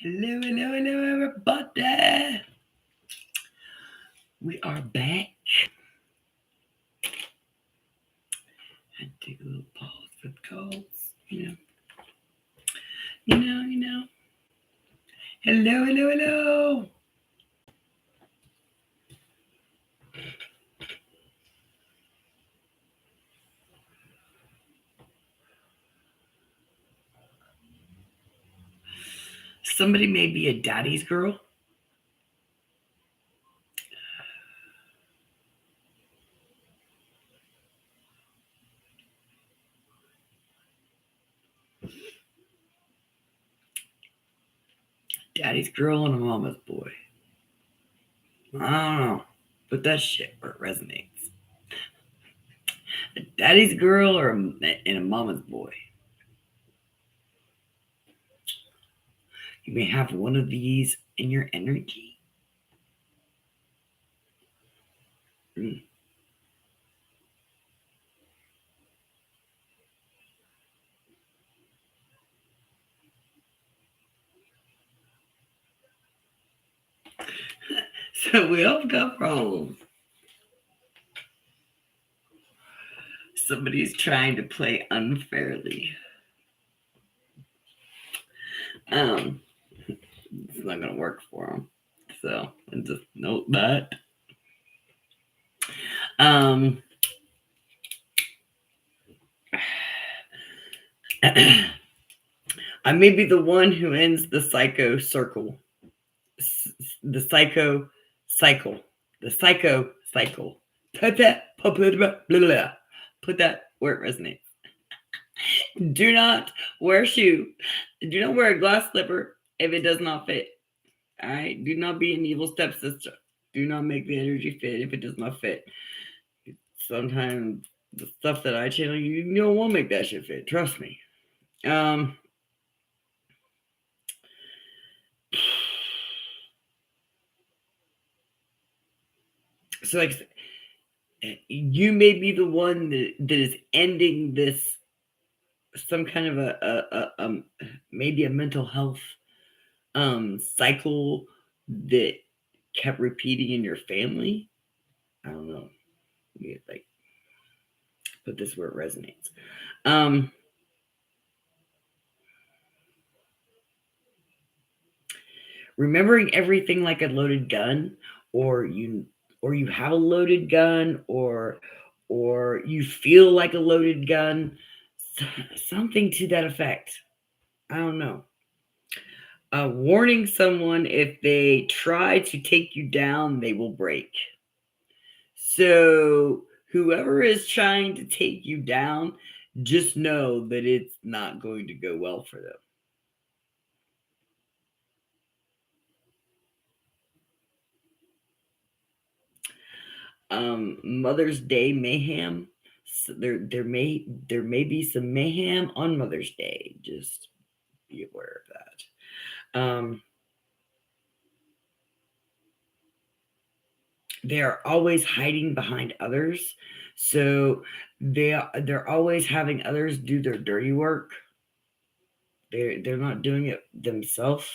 Hello, hello, hello, everybody. We are back. I take a little pause for the calls. You know. Hello, hello, hello. Somebody may be a daddy's girl. Daddy's girl and a mama's boy. I don't know. But that shit where it resonates. A daddy's girl and a mama's boy. You may have one of these in your energy. Mm. So we all got problems. Somebody's trying to play unfairly. Um, it's not gonna work for them. So I just note that. Um, I may be the one who ends the psycho circle, the psycho cycle, the psycho cycle. Put that, put that where it resonates. Do not wear a shoe. Do not wear a glass slipper if it does not fit. All right. Do not be an evil stepsister. Do not make the energy fit if it does not fit. Sometimes the stuff that I channel, you won't make that shit fit. Trust me. So like you may be the one that is ending this some kind of a maybe a mental health cycle that kept repeating in your family. I don't know. Like put this where it resonates. Remembering everything like a loaded gun, or you have a loaded gun, or you feel like a loaded gun, something to that effect. I don't know. Warning someone, if they try to take you down, they will break. So whoever is trying to take you down, just know that it's not going to go well for them. Mother's Day mayhem. So there may be some mayhem on Mother's Day. Just be aware of that. They are always hiding behind others, so they're always having others do their dirty work. They're not doing it themselves.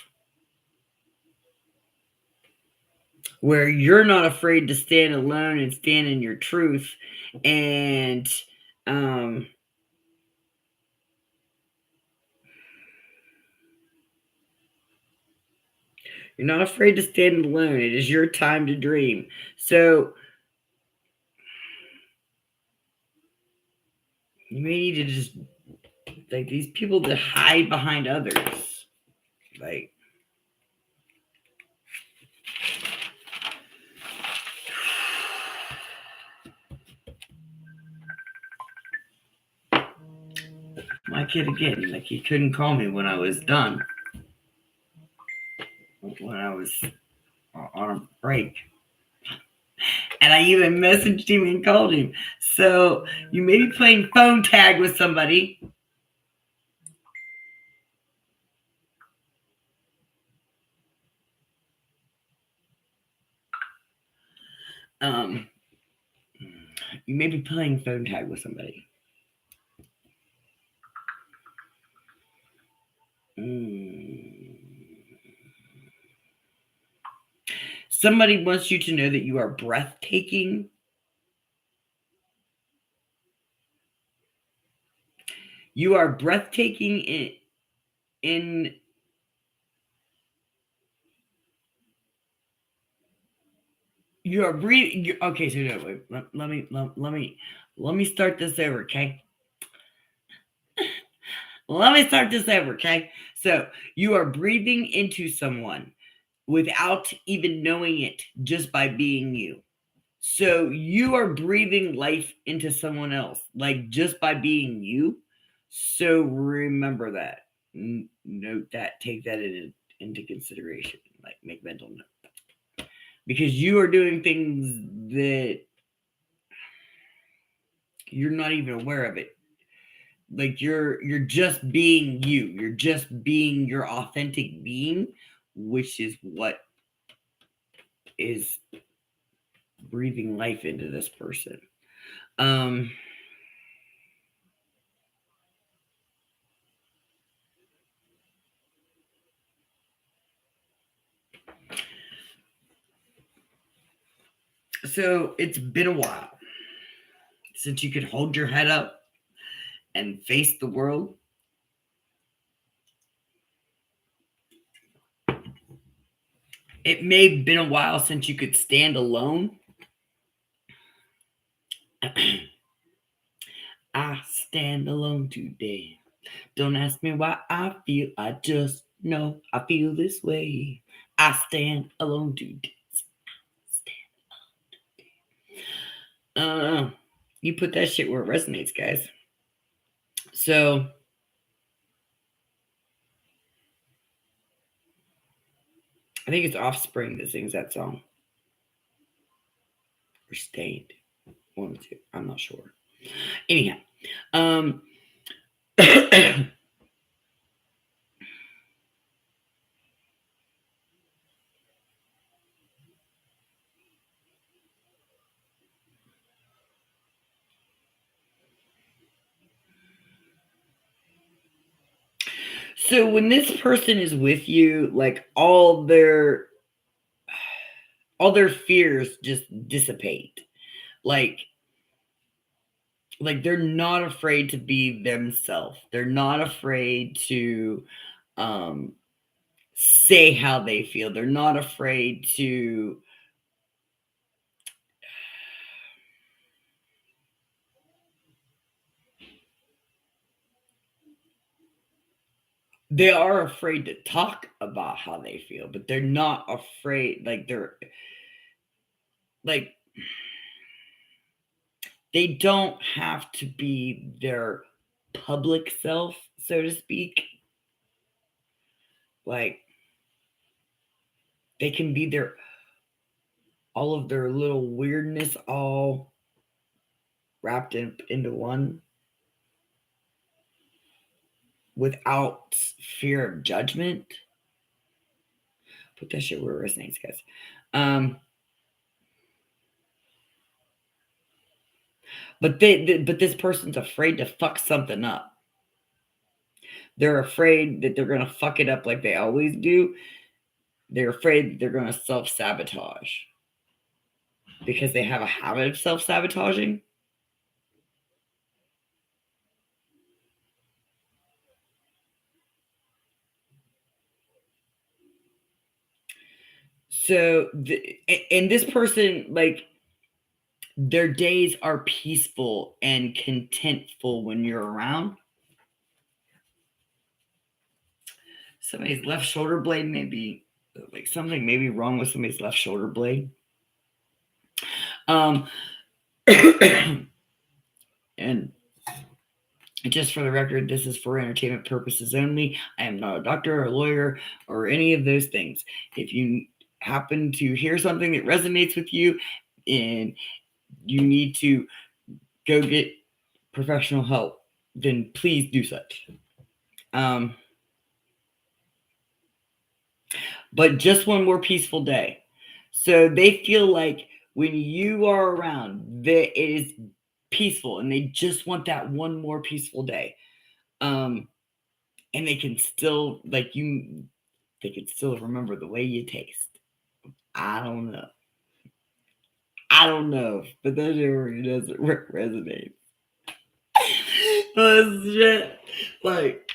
Where you're not afraid to stand alone and stand in your truth, and um you're not afraid to stand alone. It is your time to dream. So you may need to just like these people that hide behind others. Like my kid again, like he couldn't call me when I was done. When I was on a break. And I even messaged him and called him. So you may be playing phone tag with somebody. Um, you may be playing phone tag with somebody. Somebody wants you to know that you are breathtaking. You are breathtaking in you are breathing. Okay, so no, wait, let me start this over, okay? Let me start this over, okay? So you are breathing into someone without even knowing it, just by being you. So you are breathing life into someone else, like just by being you. So remember that. Note that. Take that into consideration. Like make mental note. Because you are doing things that you're not even aware of it. Like you're just being you. You're just being your authentic being, which is what is breathing life into this person. Um so it's been a while since you could hold your head up and face the world. It may have been a while since you could stand alone. I stand alone today. Don't ask me why I feel, I just know I feel this way. I stand alone today. Uh, you put that shit where it resonates, guys. So I think it's Offspring that sings that song. Or Stained. One of the two. I'm not sure. Anyhow. Um so when this person is with you, like all their fears just dissipate. Like they're not afraid to be themselves. They're not afraid to um say how they feel. They're not afraid to they are afraid to talk about how they feel, but they're not afraid they're like they don't have to be their public self, so to speak. Like they can be their all of their little weirdness all wrapped into one without fear of judgment. Put that shit where it resonates, guys. But this person's afraid to fuck something up. They're afraid that they're gonna fuck it up like they always do. They're afraid that they're gonna self-sabotage because they have a habit of self-sabotaging. And this person, like, their days are peaceful and contentful when you're around. Somebody's left shoulder blade may be like something may be wrong with somebody's left shoulder blade. Um, and just for the record, this is for entertainment purposes only. I am not a doctor or a lawyer or any of those things. If you happen to hear something that resonates with you and you need to go get professional help, then please do such. But just one more peaceful day. So they feel like when you are around, that it is peaceful and they just want that one more peaceful day. And they can still they can still remember the way you taste. I don't know. I don't know, but that shit really doesn't resonate. Oh, shit. Like,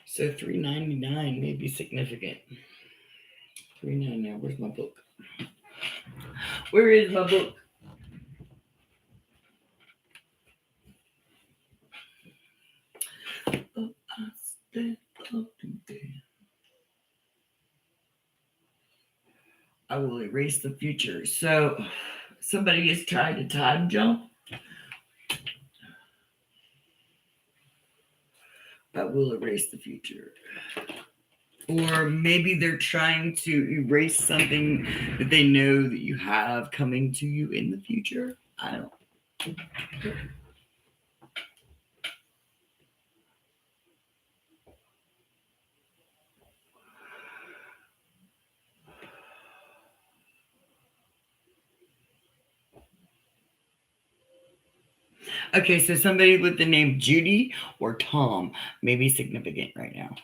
so $3.99 may be significant. $3.99. Where's my book? Where is my book? I will erase the future. So somebody is trying to time jump. I will erase the future. Or maybe they're trying to erase something that they know that you have coming to you in the future. I don't. Okay, so somebody with the name Judy or Tom may be significant right now.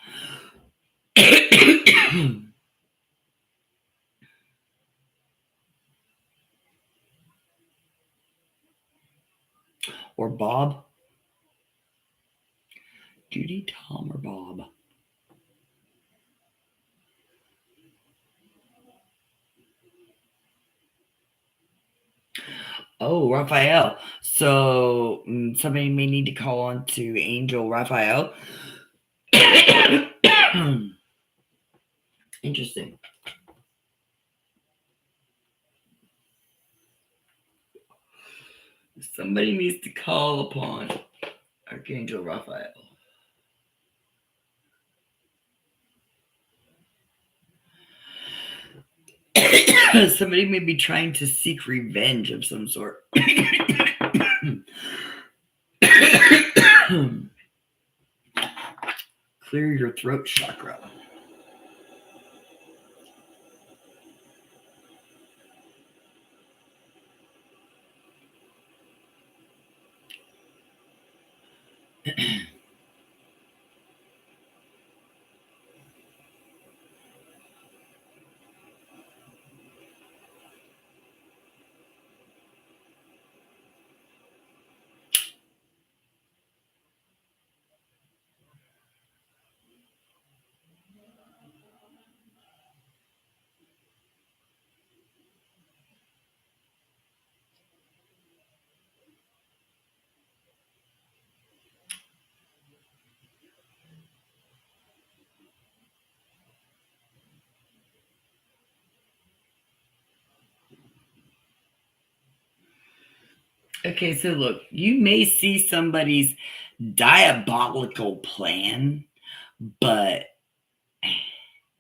Or Bob. Judy, Tom, or Bob. Oh, Raphael. So somebody may need to call on to Angel Raphael. Interesting. Somebody needs to call upon Archangel Raphael. Somebody may be trying to seek revenge of some sort. Clear your throat chakra. Okay, so look, you may see somebody's diabolical plan, but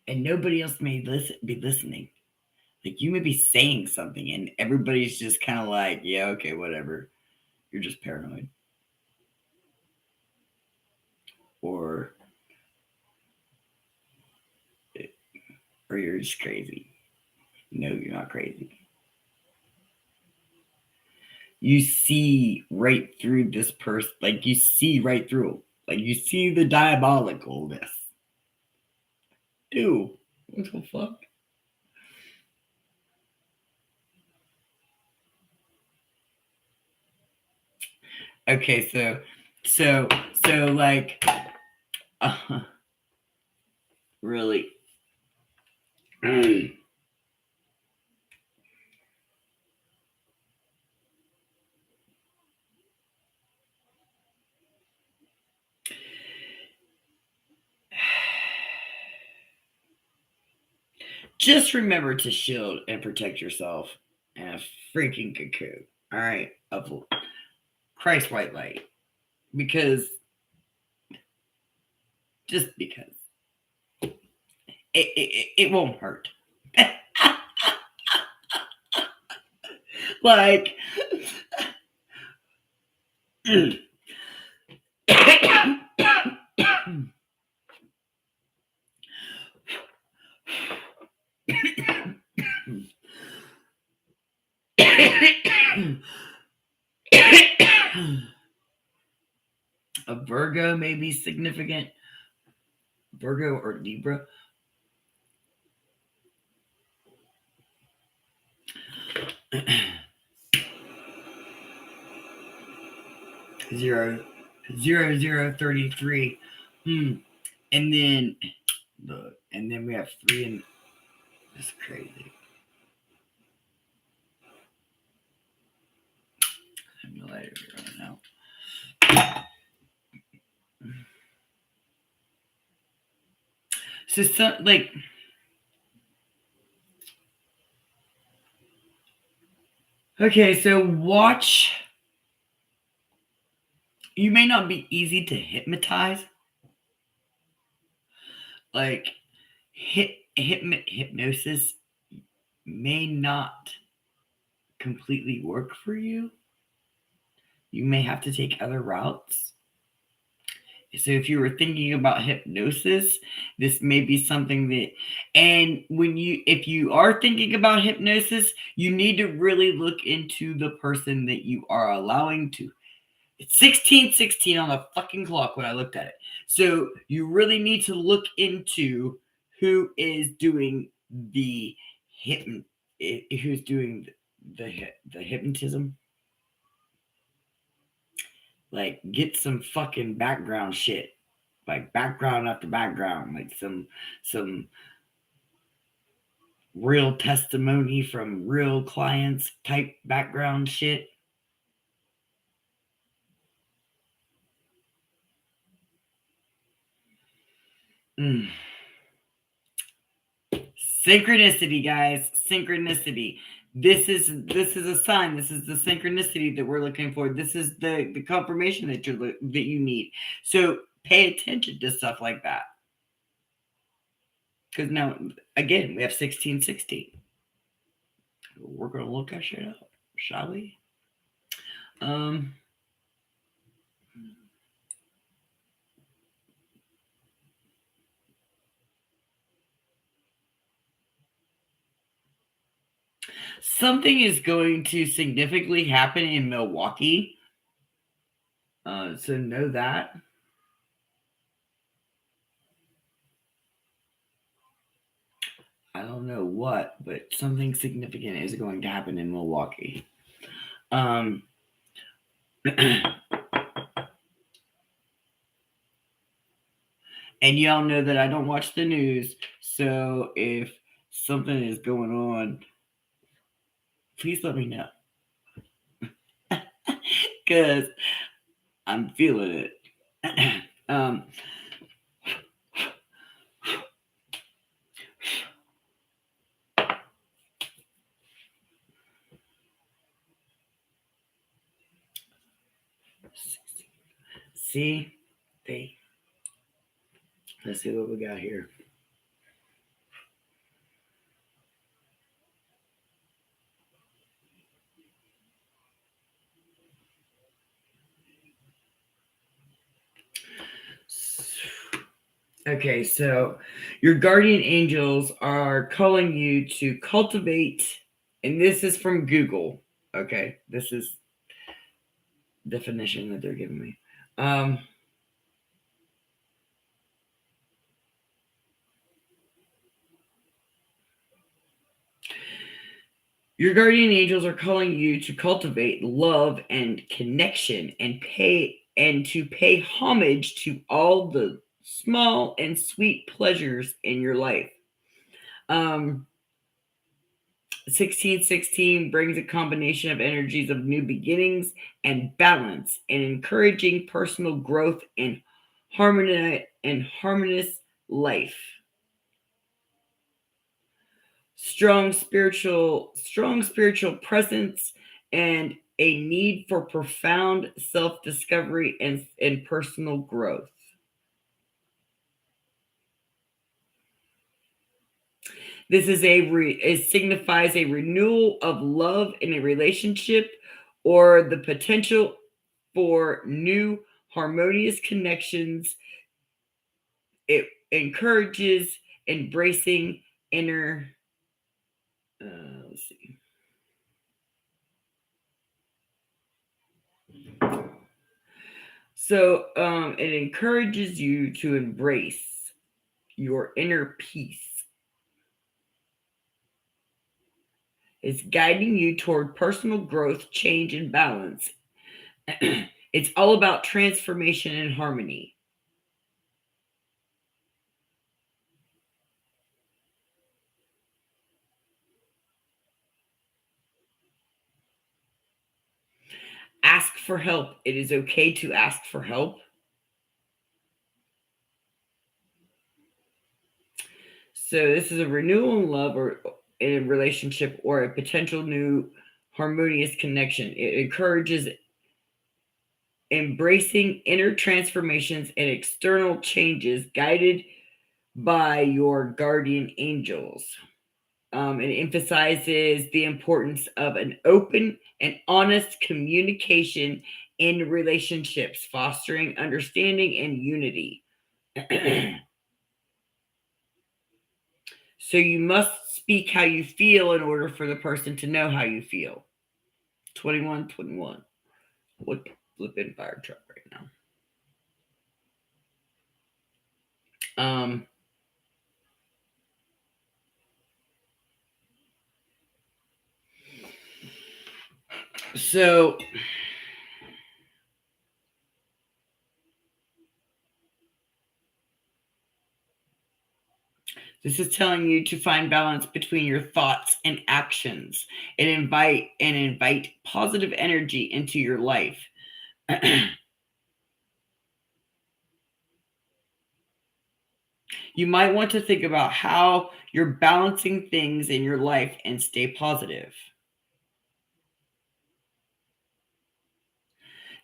and nobody else may be listening. Like you may be saying something, and everybody's just kind of like, "Yeah, okay, whatever." You're just paranoid, or you're just crazy. No, you're not crazy. You see right through this person, like you see right through, like you see the diabolicalness. Ew, what the fuck? Okay, so like, really. Just remember to shield and protect yourself in a freaking cocoon. All right, of Christ white light, because just because it won't hurt. Like, Virgo may be significant. Virgo or Libra. Zero, 33. And then we have 3 and that's crazy. I'm gonna let it run out. So some like okay, so watch. You may not be easy to hypnotize. Like hypnosis may not completely work for you. You may have to take other routes. So if you were thinking about hypnosis, this may be something that, and if you are thinking about hypnosis, you need to really look into the person that you are allowing to. It's 16:16 on the fucking clock when I looked at it. So you really need to look into who is doing the who's doing the hypnotism. Like, get some fucking background shit, like background after background, like some real testimony from real clients type background shit. Synchronicity, guys. Synchronicity. This is a sign. This is the synchronicity that we're looking for. This is the confirmation that you need. So pay attention to stuff like that. Because now, again, we have 16:16. We're gonna look that shit up, shall we? Something is going to significantly happen in Milwaukee. So know that. I don't know what, but something significant is going to happen in Milwaukee. And y'all know that I don't watch the news, so if something is going on, please let me know. Because I'm feeling it. See? Let's see what we got here. Okay, so your guardian angels are calling you to cultivate, and this is from Google. Okay, this is definition that they're giving me. Your guardian angels are calling you to cultivate love and connection and to pay homage to all the small and sweet pleasures in your life. 16:16 brings a combination of energies of new beginnings and balance and encouraging personal growth and harmonious life. Strong spiritual presence and a need for profound self-discovery and personal growth. This is it signifies a renewal of love in a relationship or the potential for new harmonious connections. It encourages embracing inner let's see. So it encourages you to embrace your inner peace. It's guiding you toward personal growth, change, and balance. It's all about transformation and harmony. Ask for help. It is okay to ask for help. So this is a renewal in love or in a relationship or a potential new harmonious connection. It encourages embracing inner transformations and external changes guided by your guardian angels. It emphasizes the importance of an open and honest communication in relationships, fostering understanding and unity. So you must speak how you feel in order for the person to know how you feel. 2121. What flipping fire truck right now? So this is telling you to find balance between your thoughts and actions and invite positive energy into your life. You might want to think about how you're balancing things in your life and stay positive.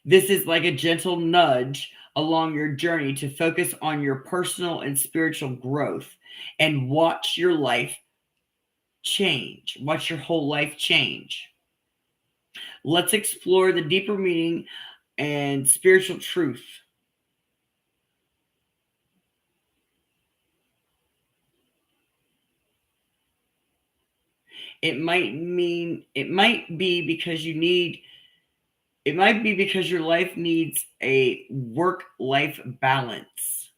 This is like a gentle nudge along your journey to focus on your personal and spiritual growth and watch your life change. Watch your whole life change. Let's explore the deeper meaning and spiritual truth. It might be because your life needs a work life balance.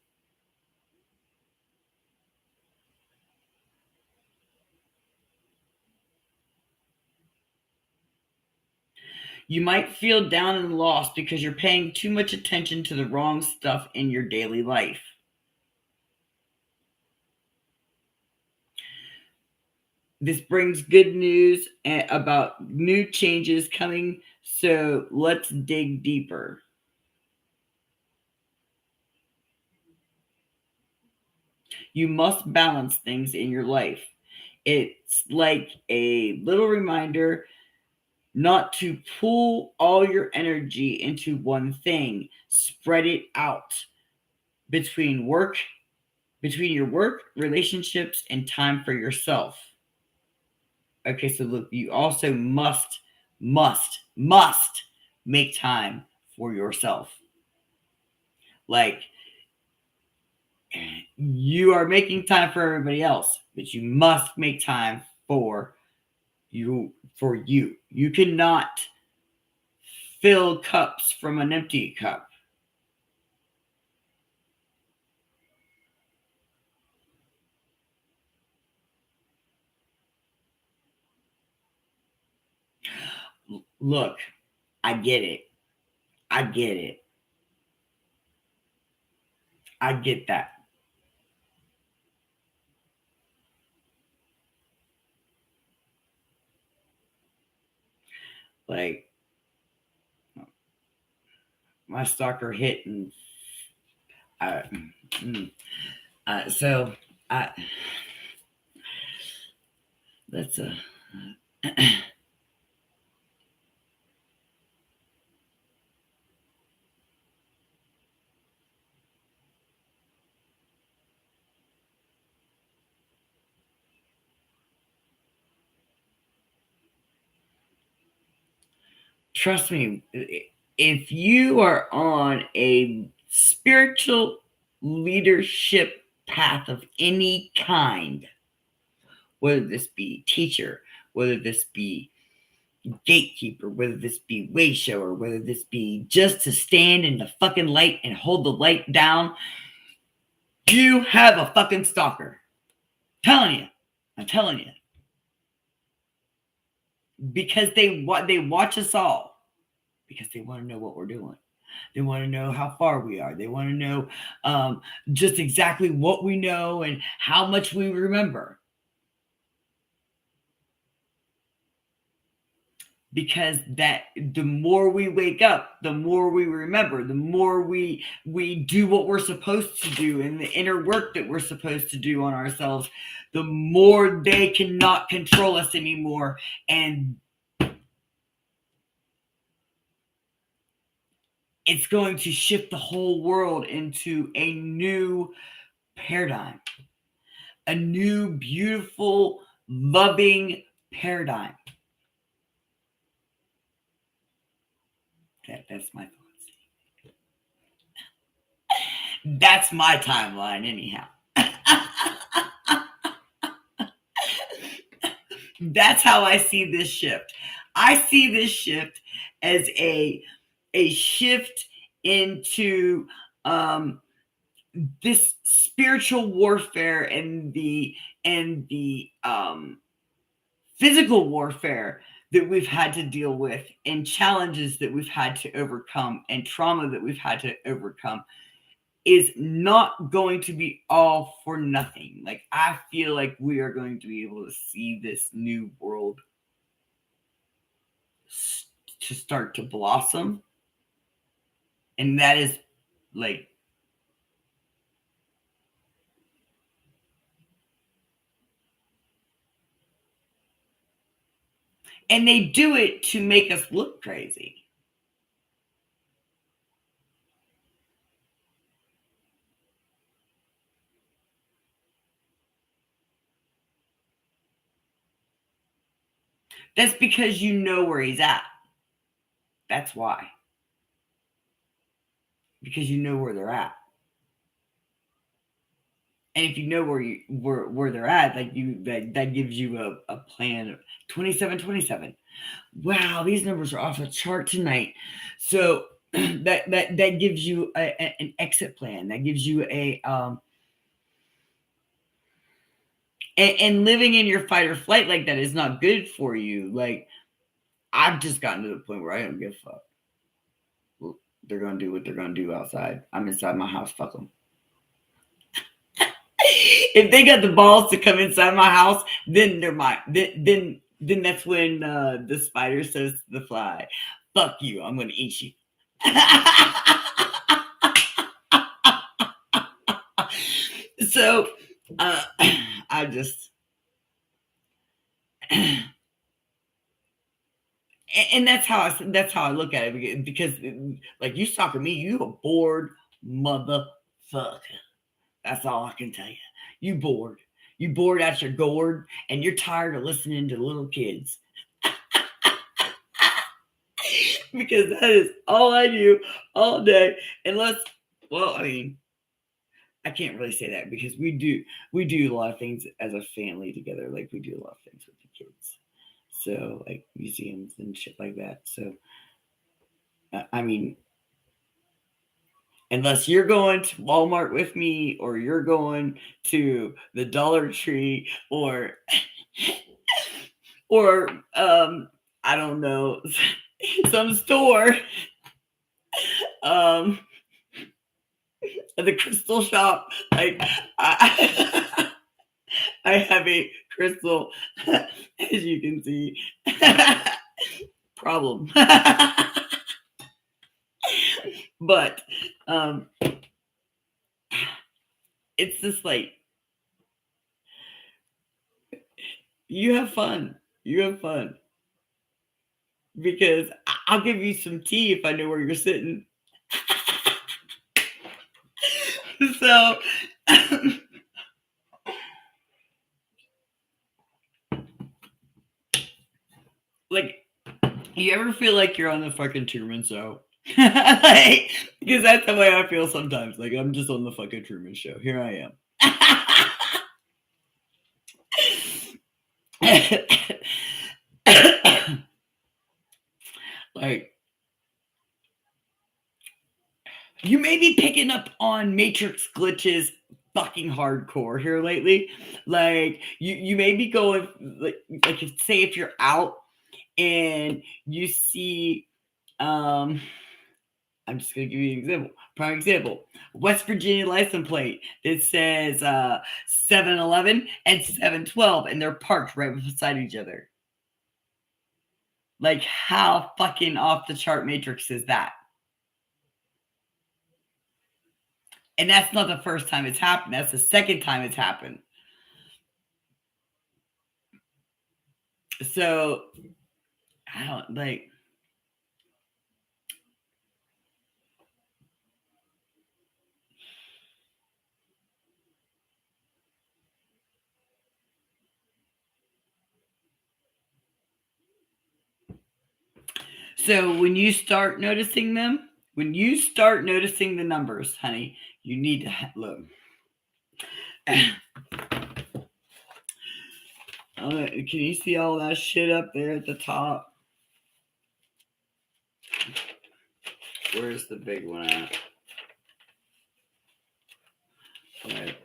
You might feel down and lost because you're paying too much attention to the wrong stuff in your daily life. This brings good news about new changes coming, so let's dig deeper. You must balance things in your life. It's like a little reminder not to pull all your energy into one thing. Spread it out between your work, relationships, and time for yourself. Okay, so look, you also must make time for yourself. Like, you are making time for everybody else, but you must make time for you. You cannot fill cups from an empty cup. Look, I get it. I get it. I get that. Like, my stalker hit, and uh, mm, so I that's a trust me, if you are on a spiritual leadership path of any kind, whether this be teacher, whether this be gatekeeper, whether this be way shower, whether this be just to stand in the fucking light and hold the light down, you have a fucking stalker. I'm telling you. Because they watch us all because they want to know what we're doing. They want to know how far we are. They want to know just exactly what we know and how much we remember. Because that the more we wake up, the more we remember, the more we do what we're supposed to do and the inner work that we're supposed to do on ourselves, the more they cannot control us anymore. And it's going to shift the whole world into a new paradigm, a new, beautiful, loving paradigm. That's my thoughts. That's my timeline, anyhow. That's how I see this shift. I see this shift as a shift into this spiritual warfare and the physical warfare that we've had to deal with, and challenges that we've had to overcome, and trauma that we've had to overcome, is not going to be all for nothing. Like, I feel like we are going to be able to see this new world to start to blossom. And that is like, and they do it to make us look crazy. That's because you know where he's at. That's why. Because you know where they're at. And if you know where they're at, like that gives you a plan of 2727. Wow, these numbers are off the chart tonight. So that gives you an exit plan. That gives you a and living in your fight or flight like that is not good for you. Like, I've just gotten to the point where I don't give a fuck. Well, they're gonna do what they're gonna do outside. I'm inside my house. Fuck them. If they got the balls to come inside my house, then they're mine. Then that's when the spider says to the fly, "Fuck you! I'm gonna eat you." So I just and that's how I look at it, because like, you stalking me, you a bored motherfucker. That's all I can tell you. You bored. You bored out your gourd, and you're tired of listening to little kids. Because that is all I do all day. Unless, well, I mean, I can't really say that, because we do a lot of things as a family together. Like, we do a lot of things with the kids. So, like, museums and shit like that. So, I mean, unless you're going to Walmart with me, or you're going to the Dollar Tree, or I don't know, some store, the crystal shop. Like, I have a crystal, as you can see, problem. But it's just like, you have fun. Because I'll give you some tea if I know where you're sitting. So like, you ever feel like you're on the fucking Truman Show? Like, because that's the way I feel sometimes. Like, I'm just on the fucking Truman Show. Here I am. Like, you may be picking up on matrix glitches fucking hardcore here lately. Like, you may be going, like if, say if you're out and you see, I'm just gonna give you an example. Prime example: West Virginia license plate that says 711 and 712, and they're parked right beside each other. Like, how fucking off the chart matrix is that? And that's not the first time it's happened. That's the second time it's happened. So I don't like. So when you start noticing them, when you start noticing the numbers, honey, you need to look. Can you see all that shit up there at the top? Where's the big one at? Right.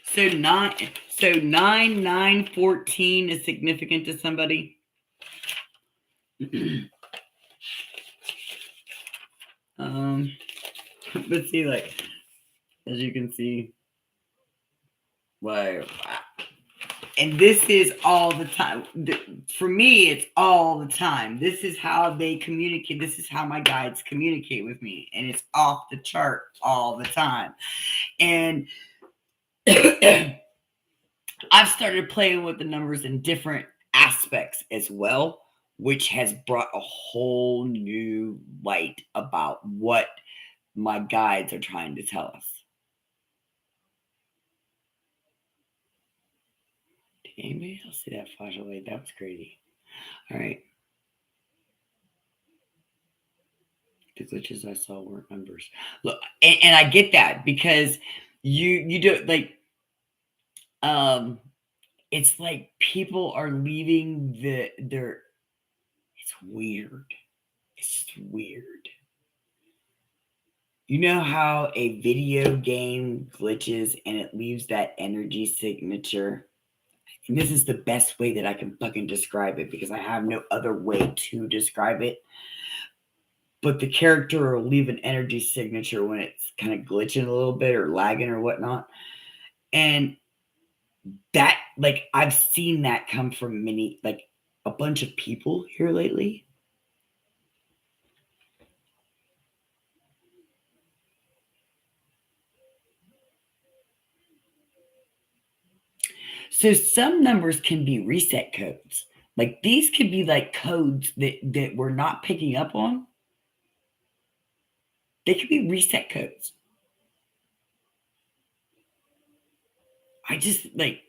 So 9 9 14 is significant to somebody. But see, like, as you can see, like, and this is all the time. For me, it's all the time. This is how they communicate. This is how my guides communicate with me, and it's off the chart all the time. And I've started playing with the numbers in different aspects as well, which has brought a whole new light about what my guides are trying to tell us. Did anybody else see that flashlight? That was crazy. All right. The glitches I saw weren't numbers. Look, and I get that because you do like it's like people are leaving their it's weird. It's weird. You know how a video game glitches and it leaves that energy signature? And this is the best way that I can fucking describe it because I have no other way to describe it. But the character will leave an energy signature when it's kind of glitching a little bit or lagging or whatnot. And that, like, I've seen that come from like a bunch of people here lately. So some numbers can be reset codes. Like these could be like codes that we're not picking up on. They could be reset codes. I just like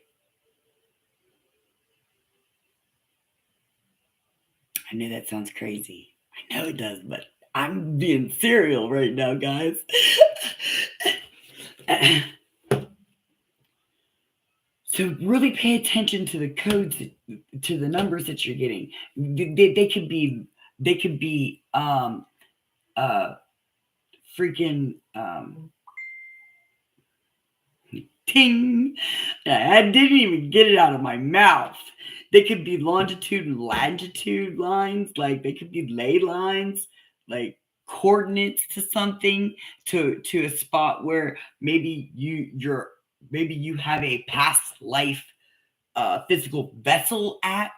I know that sounds crazy. I know it does, but I'm being serial right now, guys. So really pay attention to the codes, to the numbers that you're getting. They could be freaking ting. I didn't even get it out of my mouth. They could be longitude and latitude lines, like they could be ley lines, like coordinates to something, to a spot where maybe you have a past life physical vessel at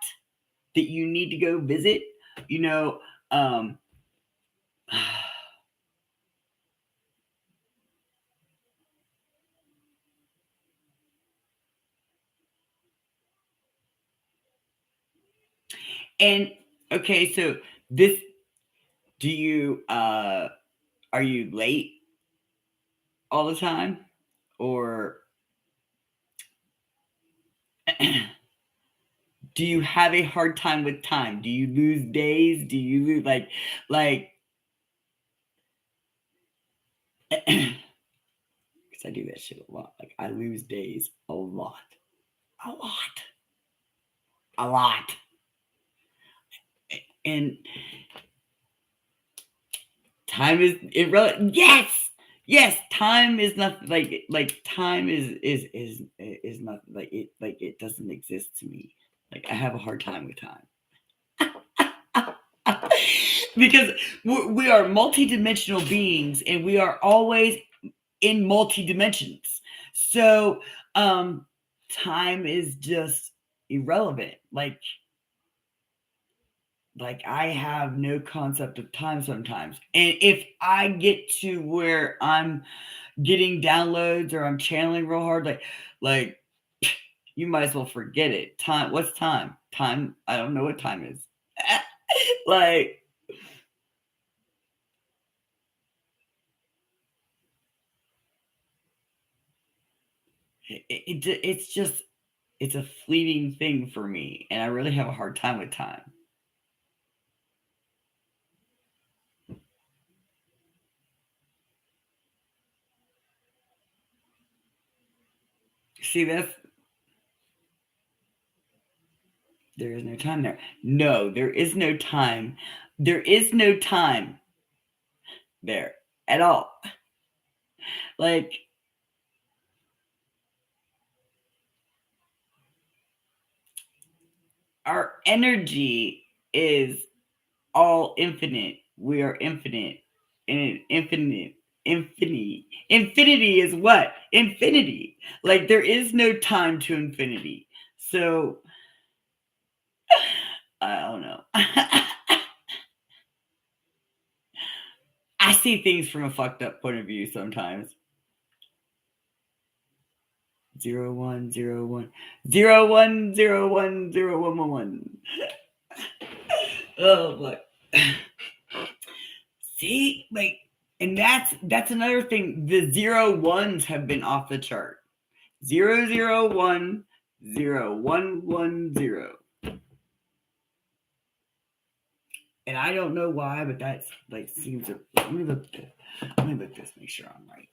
that you need to go visit. You know, and okay, so this do you are you late all the time, or do you have a hard time with time? Do you lose days? Do you lose like because I do that shit a lot. Like I lose days a lot. A lot. a lot. And time is irrelevant. Yes, time is not like time is not like it doesn't exist to me. Like I have a hard time with time. Because we are multidimensional beings and we are always in multi dimensions. So time is just irrelevant. Like I have no concept of time sometimes. And if I get to where I'm getting downloads or I'm channeling real hard, like you might as well forget it. Time, what's time? Time, I don't know what time is. Like it's just it's a fleeting thing for me and I really have a hard time with time. See, that's there is no time there. No, there is no time. There is no time there at all. Like our energy is all infinite. We are infinite. And infinity is what? Infinity. Like there is no time to infinity. So I don't know. I see things from a fucked up point of view sometimes. 0101 0101 Oh my. See, like, and that's another thing. The 01s have been off the chart. 001 0110. And I don't know why, but that's like seems to let me look this. Let me look this, make sure I'm right.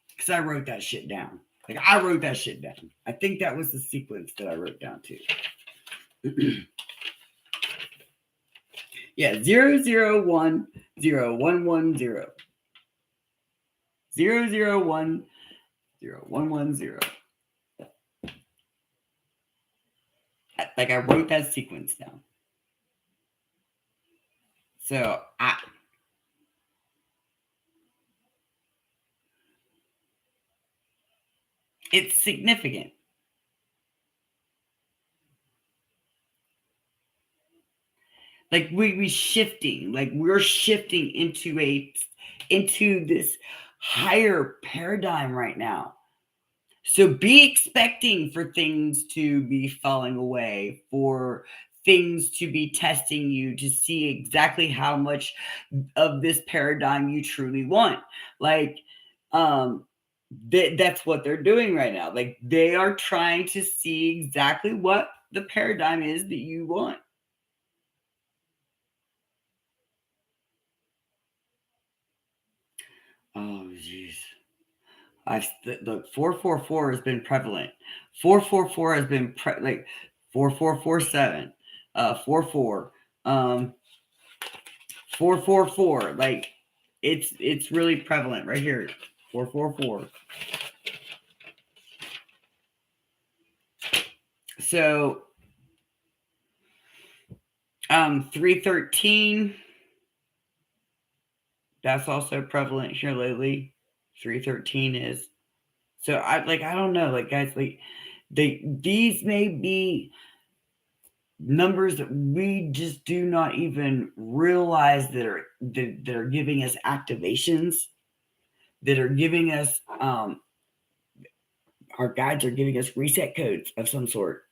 Because I wrote that shit down. Like I wrote that shit down. I think that was the sequence that I wrote down too. Yeah, 001 0110. 001 0110. Like I wrote that sequence down. So it's significant. Like we shifting, like we're shifting into this higher paradigm right now. So be expecting for things to be falling away, for things to be testing you to see exactly how much of this paradigm you truly want. Like that's what they're doing right now. Like they are trying to see exactly what the paradigm is that you want. Oh, jeez. The 444 has been prevalent. 444 has been like 4447, 44, 444. Like it's really prevalent right here. 444. So 313. That's also prevalent here lately. 313 is so I don't know, like guys, like these may be numbers that we just do not even realize that are giving us activations, that are giving us our guides are giving us reset codes of some sort.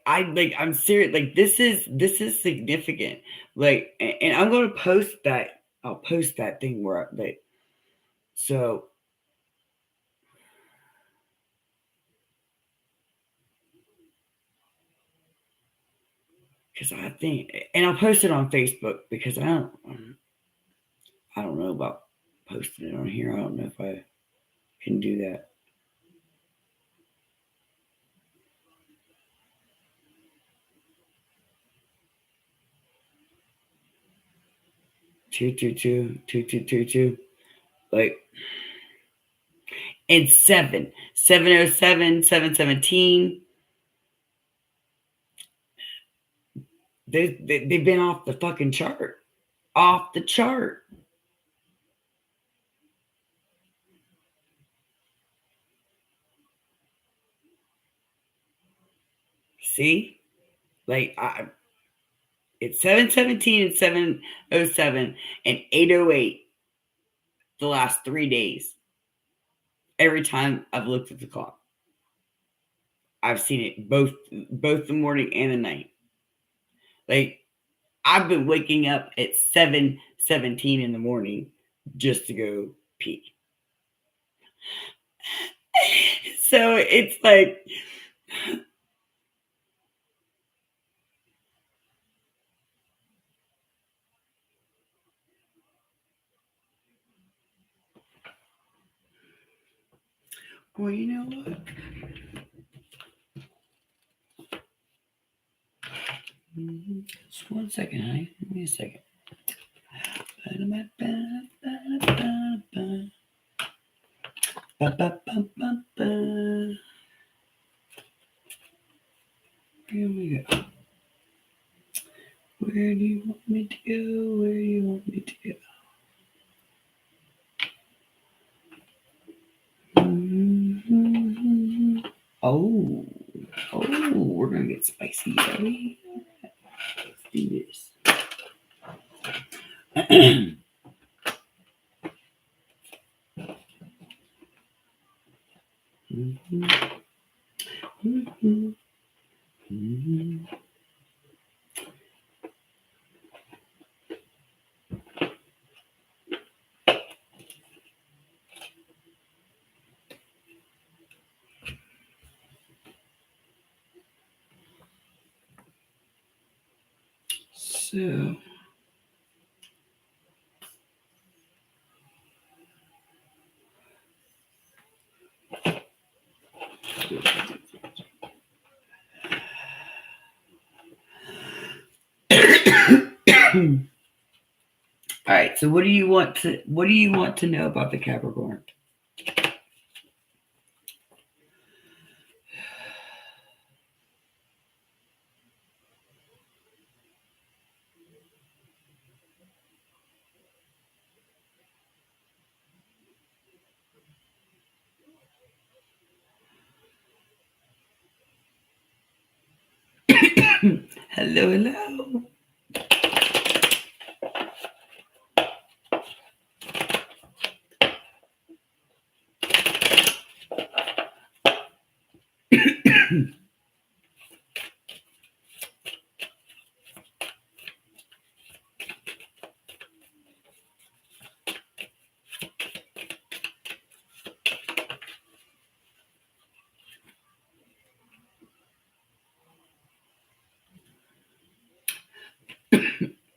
I'm serious. Like this is significant. Like and I'm gonna post that. I'll post that thing where so because I think, and I'll post it on Facebook because I don't know about posting it on here. I don't know if I can do that. Two. Like, and 707, 717. They've been off the fucking chart. Off the chart. See? Like, it's 717 and 707 and 808 the last 3 days. Every time I've looked at the clock, I've seen it both the morning and the night. Like, I've been waking up at 7:17 in the morning just to go pee. So it's like, well, you know what? Just 1 second, honey. Give me a second. Here we go. Where do you want me to go? Where do you want me to go? Oh, we're gonna get spicy, are we? Let's do this. So, all right. So, what do you want to know about the Capricorn? Hello.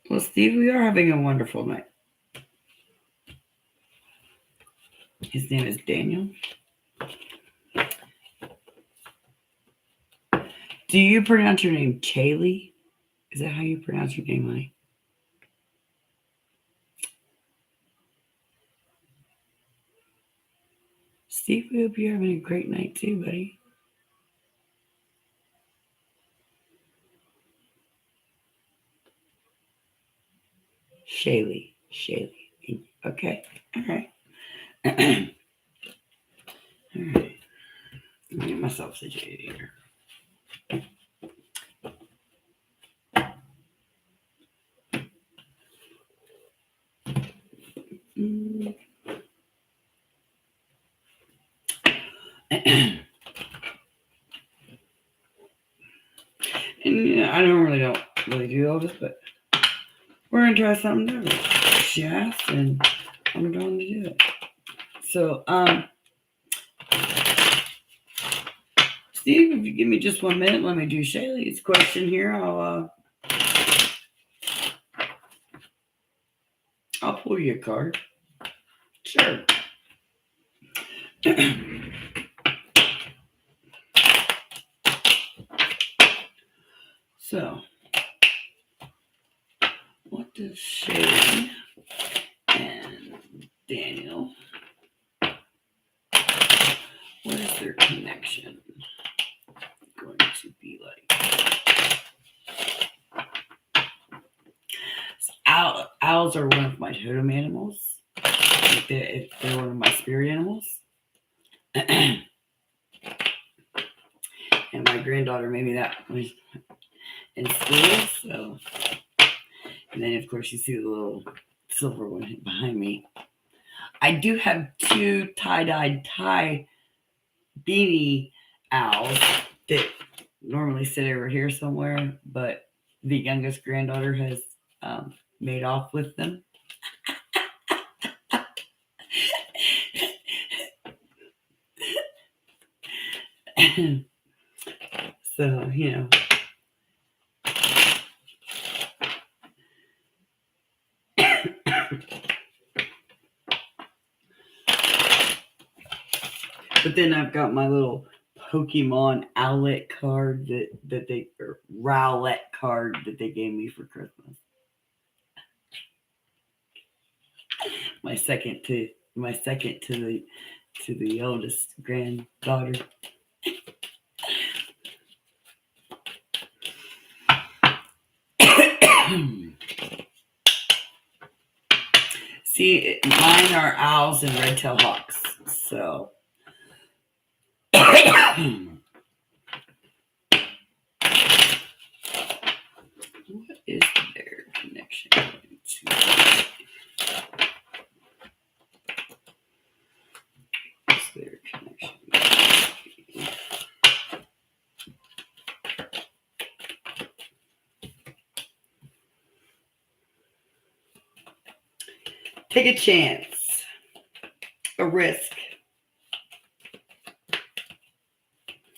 Well, Steve, we are having a wonderful night. His name is Daniel. Do you pronounce your name Kaylee? Is that how you pronounce your name, honey? Steve, we hope you're having a great night too, buddy. Shaylee. Okay. All right. All right. Let me get myself situated here. And yeah, I don't really do all this, but we're gonna try something different. She asked, and I'm going to do it. So, Steve, if you give me just 1 minute, let me do Shaylee's question here. I'll pull you a card. Sure. So, what does Shay and Daniel, what is their connection going to be like? So owls are one of my totem animals. They're one of my spirit animals. And my granddaughter made me that in school. So, and then of course you see the little silver one behind me. I do have 2 tie-dyed beanie owls that normally sit over here somewhere, but the youngest granddaughter has made off with them. So, you know. But then I've got my little Pokemon Owlet card that they, or Rowlet card that they gave me for Christmas. My second to the eldest granddaughter. See, mine are owls and red-tailed hawks. So, what is their connection to? What's their connection? Take a chance, a risk.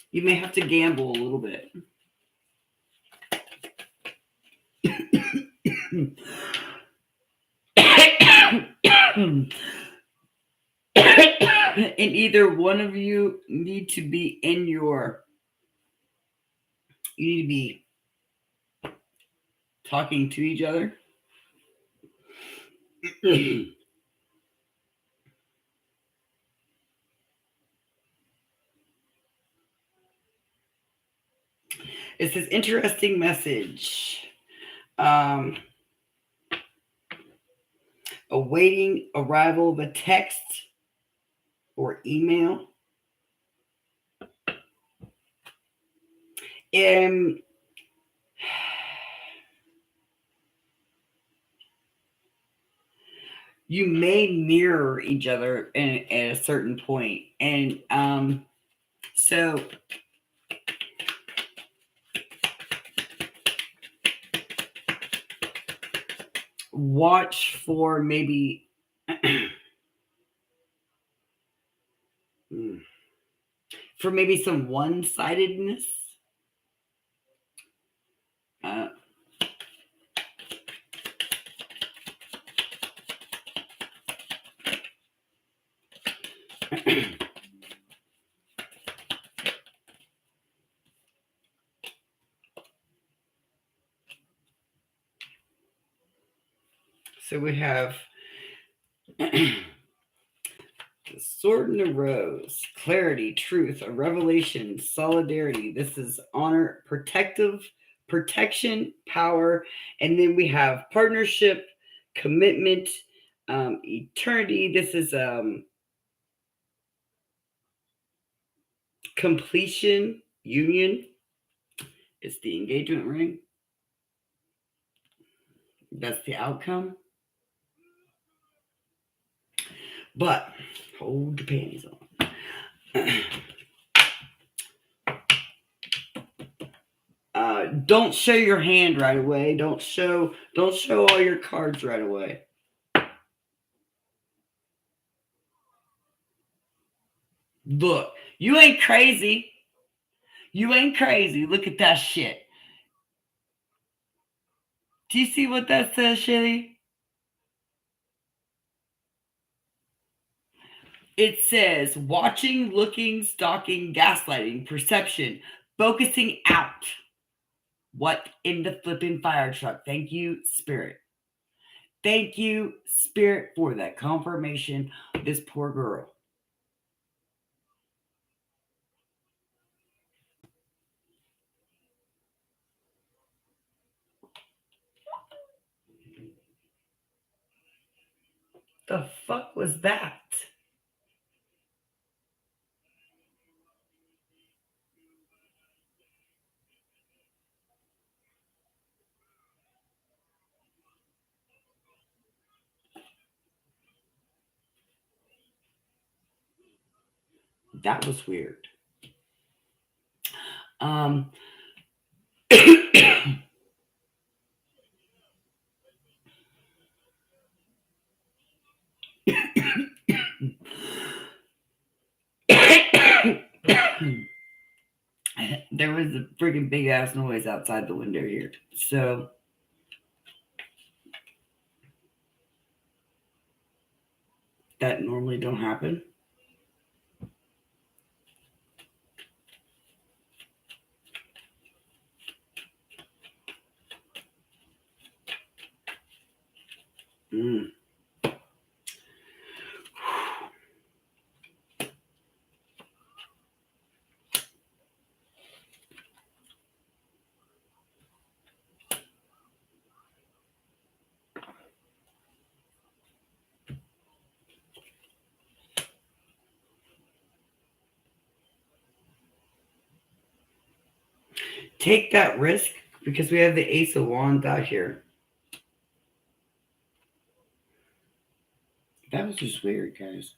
You may have to gamble a little bit. And either one of you need to be you need to be talking to each other. It's this interesting message. Awaiting arrival of a text or email. And you may mirror each other at a certain point. And so watch for maybe some one-sidedness. So we have the Sword and the Rose, clarity, truth, a revelation, solidarity. This is honor, protection, power. And then we have partnership, commitment, eternity. This is completion, union. It's the engagement ring. That's the outcome. But hold the panties on. Don't show your hand right away. Don't show all your cards right away. Look, you ain't crazy. You ain't crazy. Look at that shit. Do you see what that says, Shitty? It says watching, looking, stalking, gaslighting, perception, focusing out. What in the flipping fire truck? Thank you, Spirit. Thank you, Spirit, for that confirmation. This poor girl. The fuck was that? That was weird. Um there was a freaking big ass noise outside the window here. So that normally don't happen. Mm. Take that risk because we have the Ace of Wands out here. That was just weird, guys.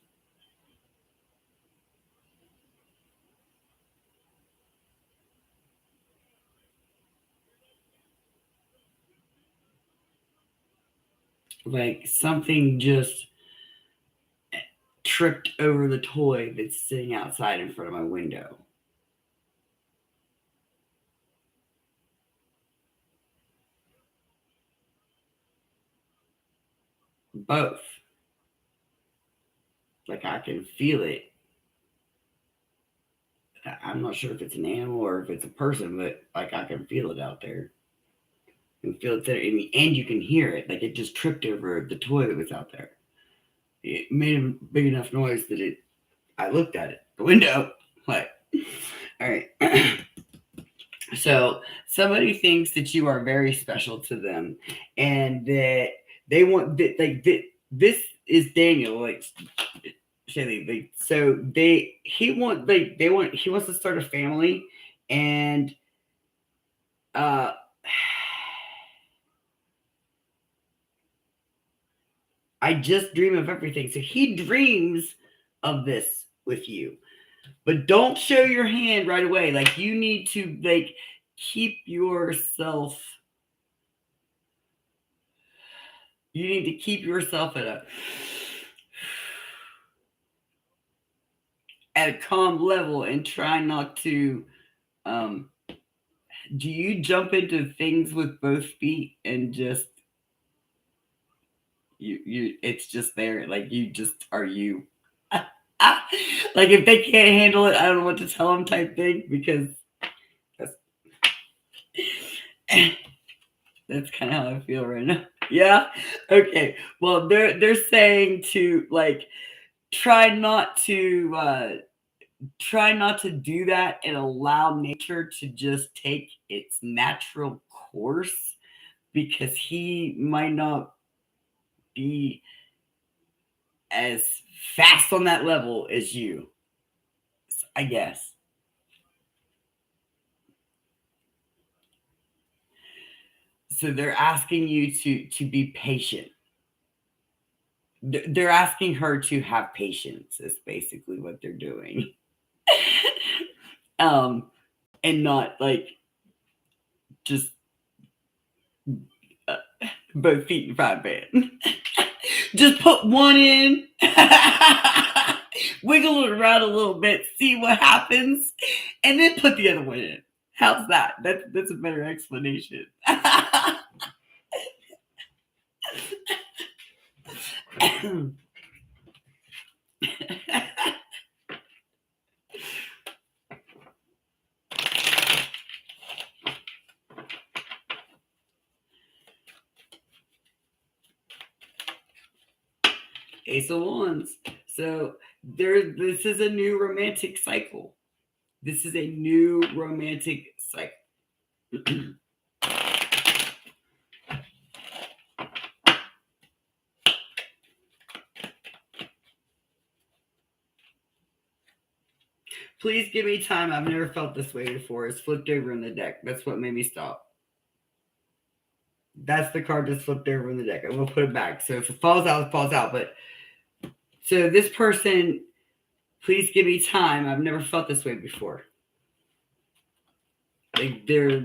Like something just tripped over the toy that's sitting outside in front of my window. Both. Like I can feel it. I'm not sure if it's an animal or if it's a person, but like I can feel it out there. You can feel it there, and you can hear it. Like it just tripped over the toy that was out there. It made a big enough noise that it. I looked at it, the window. Like, all right. So somebody thinks that you are very special to them, and that they want that. Like this is Daniel. Like Shaylee. Like, so he wants to start a family, and uh. I just dream of everything. So he dreams of this with you. But don't show your hand right away. Like you need to like keep yourself you need to keep yourself at a calm level and try not to do you jump into things with both feet and just you it's just there like you just are you like if they can't handle it I don't know what to tell them type thing because that's that's kind of how I feel right now. Yeah. Okay. Well, they're saying to like try not to do that and allow nature to just take its natural course because he might not be as fast on that level as you. I guess. So they're asking you to be patient. They're asking her to have patience is basically what they're doing. um and not like just uh, both feet in frying pan. Just put one in, wiggle it around a little bit, see what happens, and then put the other one in. How's that? That's a better explanation. Ace of Wands. So this is a new romantic cycle. This is a new romantic cycle. Please give me time. I've never felt this way before. It's flipped over in the deck. That's what made me stop. That's the card that's flipped over in the deck. I'm going to put it back. So if it falls out, it falls out. But so this person, please give me time. I've never felt this way before. Like they're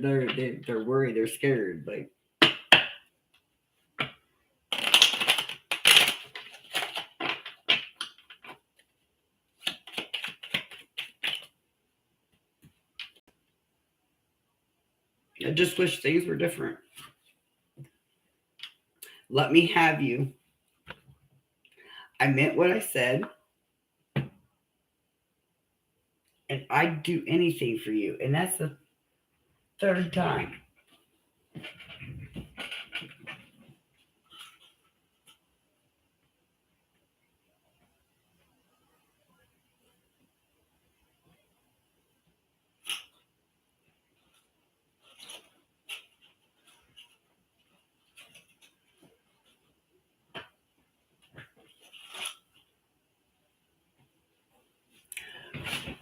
worried. They're scared. Like, I just wish things were different. Let me have you. I meant what I said. And I'd do anything for you. And that's the third time.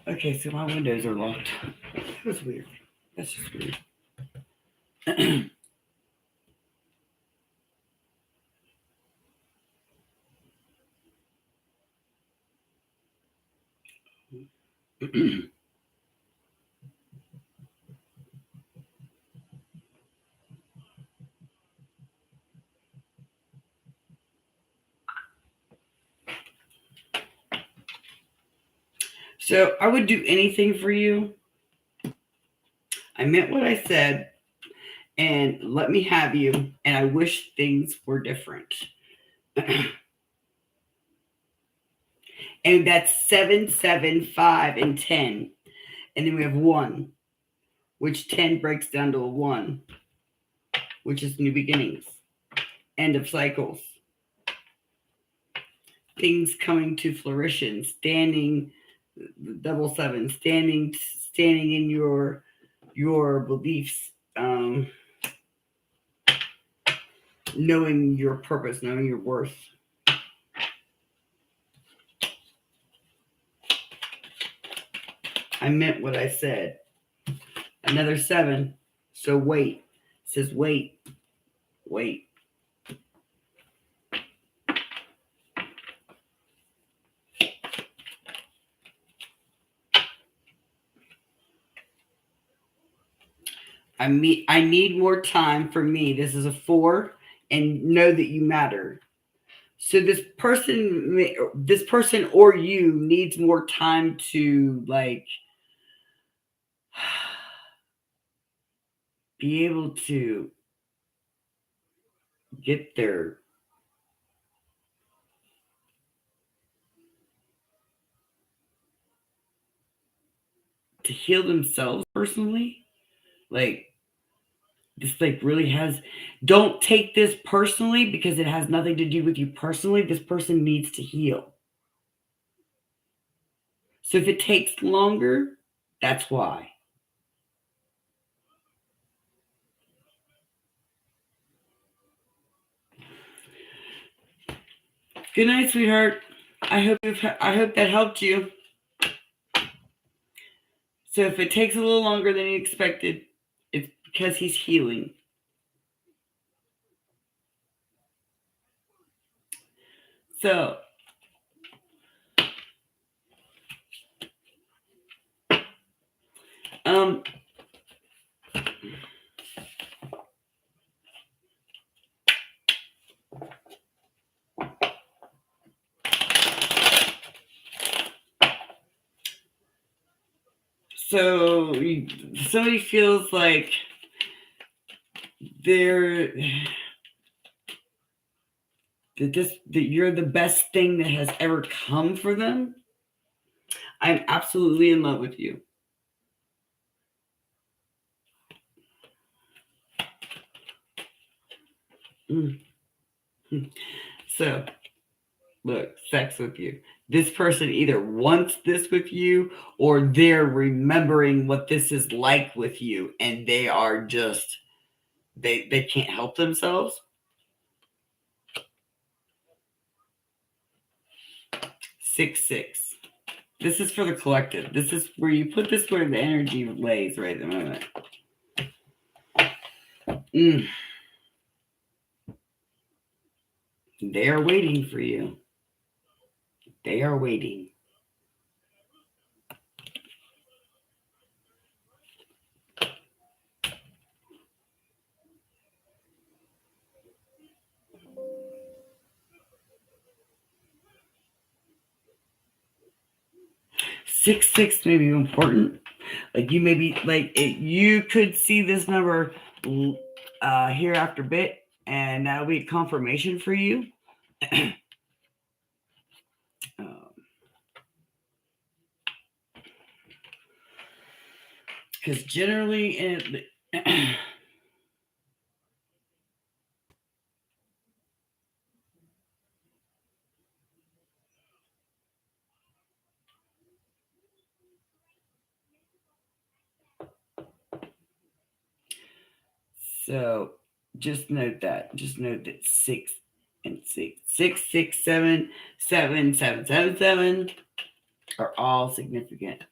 Okay, so my windows are locked. That was weird. That's just weird. So I would do anything for you. I meant what I said. And let me have you. And I wish things were different. And that's 7, 7, 5, and 10. And then we have 1, which 10 breaks down to a 1, which is new beginnings, end of cycles, things coming to fruition, standing, double 7, standing in your beliefs, knowing your purpose, knowing your worth. I meant what I said. Another 7. So wait. It says wait. Wait. I need more time for me. This is a 4, and know that you matter. So this person or you needs more time to like be able to get there. To heal themselves personally. Like this like really has, don't take this personally because it has nothing to do with you personally. This person needs to heal. So if it takes longer, that's why. Good night, sweetheart. I hope that helped you. So if it takes a little longer than you expected, it's because he's healing. So so somebody feels like that you're the best thing that has ever come for them. I'm absolutely in love with you. So Look, sex with you. This person either wants this with you or they're remembering what this is like with you and they are just they can't help themselves. 6-6. This is for the collective. This is where you put this where the energy lays right at the moment. They are waiting for you. They are waiting. Six may be important. Like you maybe like it, you could see this number here after bit, and that'll be confirmation for you. Because generally in so just note that. Just note that 6 and 6, 6, 6, 7, 7, 7, 7, 7 are all significant.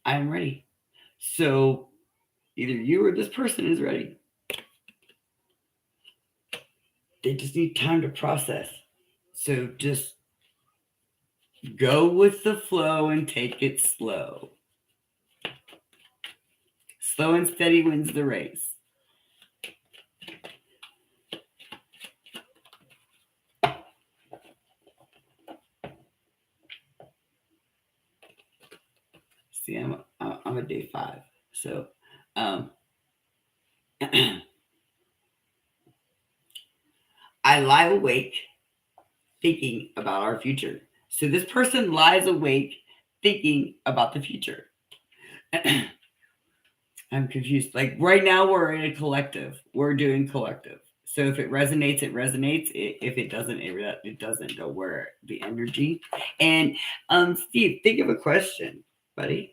I'm ready. So either you or this person is ready. They just need time to process. So just go with the flow and take it slow. Slow and steady wins the race. See, I'm a day 5. So I lie awake thinking about our future. So this person lies awake thinking about the future. I'm confused. Like right now we're in a collective. We're doing collective. So if it resonates, it resonates. If it doesn't, it doesn't. Go where the energy. And Steve, think of a question, buddy.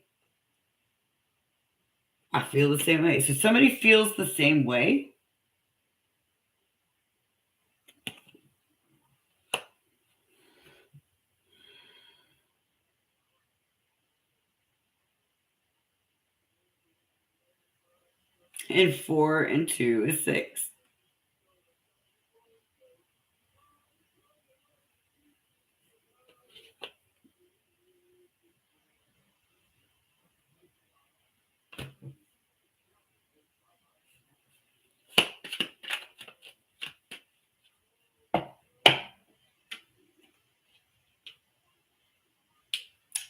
I feel the same way. So somebody feels the same way. And 4 and 2 is 6.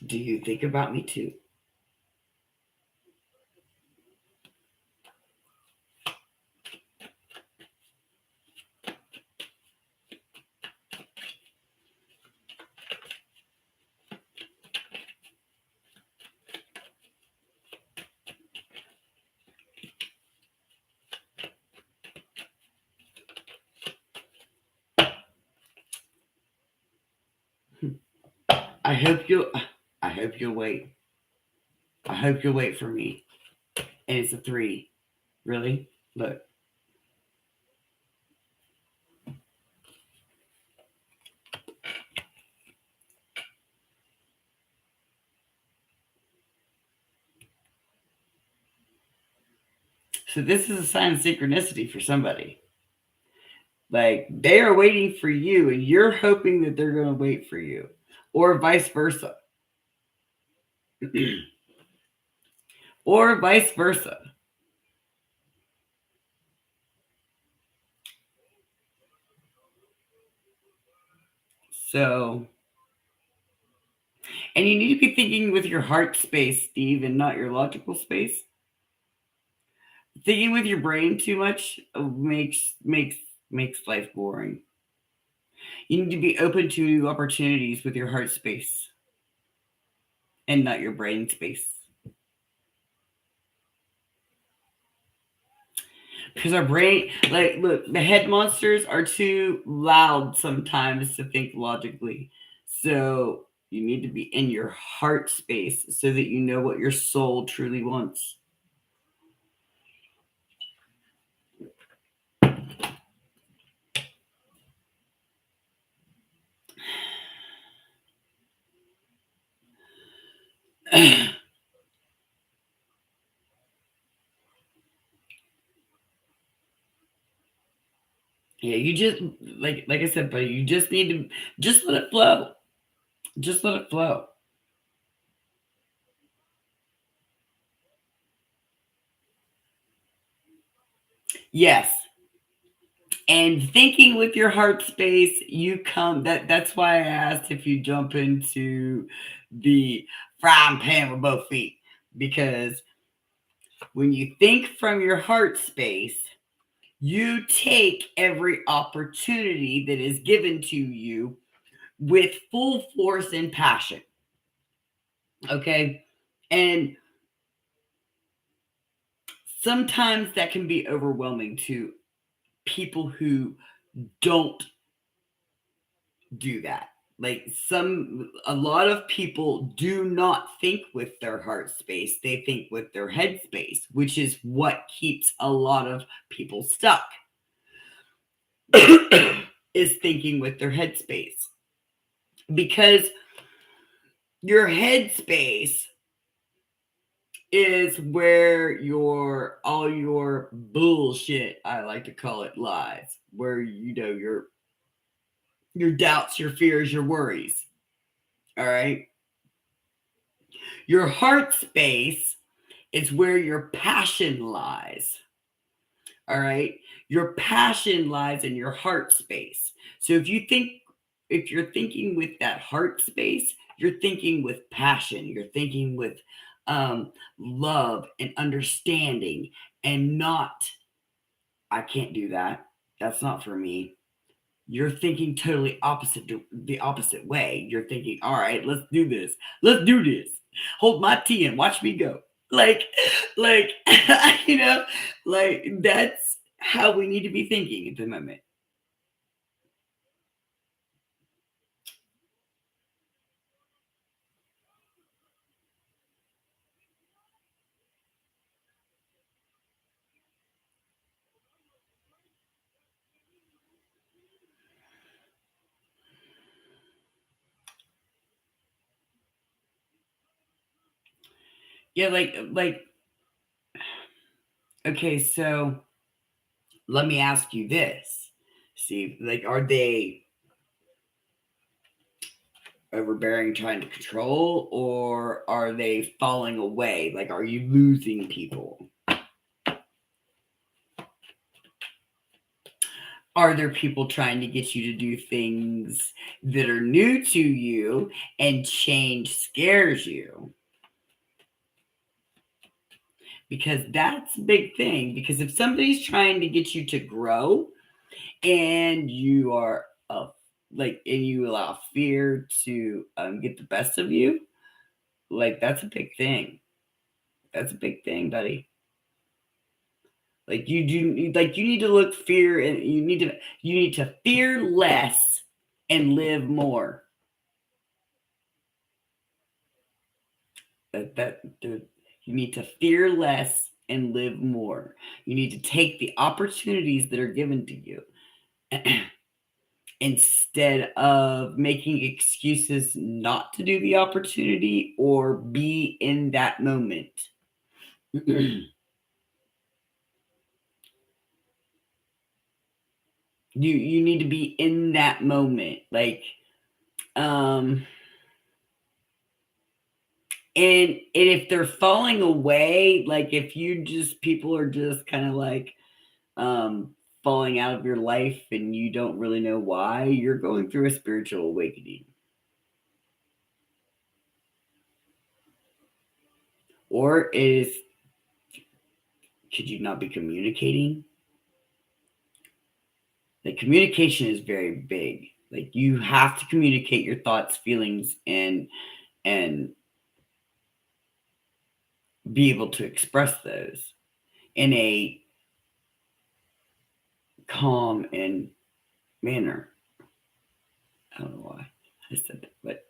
Do you think about me too? I hope you'll wait. I hope you'll wait for me. And it's a 3. Really? Look. So this is a sign of synchronicity for somebody. Like they are waiting for you and you're hoping that they're going to wait for you, or vice versa. Or vice versa. So, and you need to be thinking with your heart space, Steve, and not your logical space. Thinking with your brain too much makes life boring. You need to be open to opportunities with your heart space and not your brain space. Because our brain, like, look, the head monsters are too loud sometimes to think logically. So you need to be in your heart space so that you know what your soul truly wants. Yeah, you just like I said, but you just need to just let it flow. Just let it flow. Yes. And thinking with your heart space, you come that's why I asked if you jump into the frying pan with both feet. Because when you think from your heart space, you take every opportunity that is given to you with full force and passion. Okay. And sometimes that can be overwhelming to people who don't do that. Like a lot of people do not think with their heart space, they think with their head space, which is what keeps a lot of people stuck. Is thinking with their head space, because your head space is where all your bullshit, I like to call it, lies, where your doubts, your fears, your worries. All right. Your heart space is where your passion lies. All right. Your passion lies in your heart space. So if you're thinking with that heart space, you're thinking with passion, you're thinking with love and understanding, and not, I can't do that. That's not for me. You're thinking totally opposite, the opposite way. You're thinking, all right, let's do this. Let's do this. Hold my tea and watch me go. Like, you know, like that's how we need to be thinking at the moment. Yeah, okay, so let me ask you this. See, like, are they overbearing, trying to control, or are they falling away? Like, are you losing people? Are there people trying to get you to do things that are new to you, and change scares you? Because that's a big thing. Because if somebody's trying to get you to grow, and you are and you allow fear to get the best of you, like that's a big thing. That's a big thing, buddy. Like you need to look fear, and you need to fear less and live more. Dude, you need to fear less and live more. You need to take the opportunities that are given to you instead of making excuses not to do the opportunity or be in that moment. You need to be in that moment, like um and if they're falling away, like if you just people are just kind of like falling out of your life and you don't really know why, you're going through a spiritual awakening. Or is could you not be communicating? Like communication is very big. Like you have to communicate your thoughts, feelings, and be able to express those in a calm and manner. I don't know why I said that, but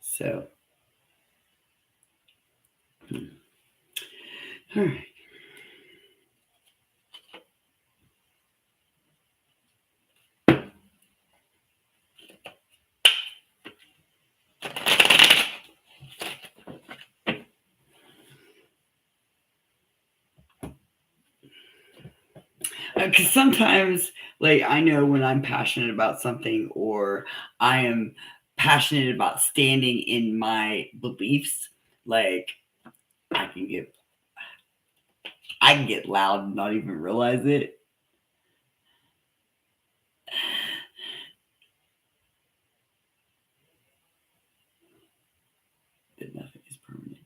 so, all right. Because sometimes, like, I know when I'm passionate about something, or I am passionate about standing in my beliefs. Like, I can get, I can get loud and not even realize it. That nothing is permanent.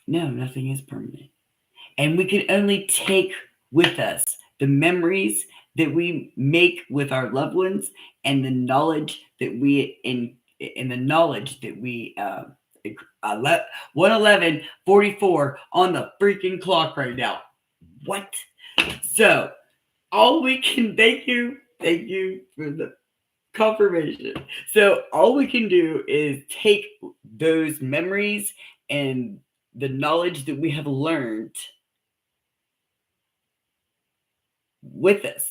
No, nothing is permanent. And we can only take with us the memories that we make with our loved ones, and the knowledge that we in the knowledge that we 111:44 on the freaking clock right now. What? So all we can thank you for the confirmation. So all we can do is take those memories and the knowledge that we have learned with us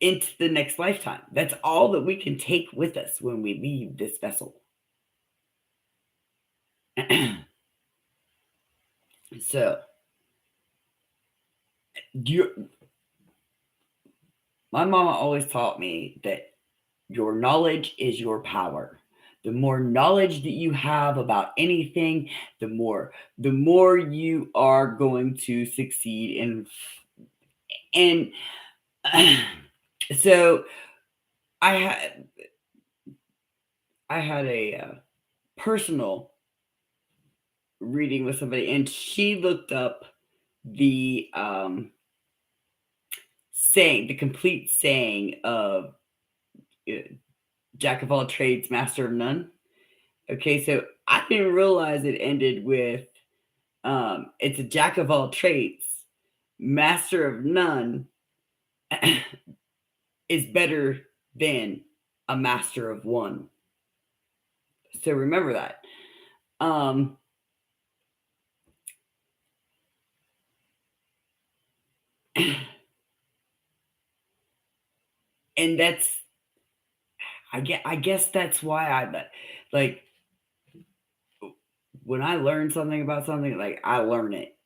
into the next lifetime. That's all that we can take with us when we leave this vessel. So, my mama always taught me that your knowledge is your power. The more knowledge that you have about anything, the more you are going to succeed in. And so I had a personal reading with somebody, and she looked up the saying, the complete saying of uh, jack of all trades, master of none. Okay, so I didn't realize it ended with it's a jack of all trades, master of none is better than a master of one. So remember that. Um, and that's I guess that's why I like when I learn something about something, like I learn it.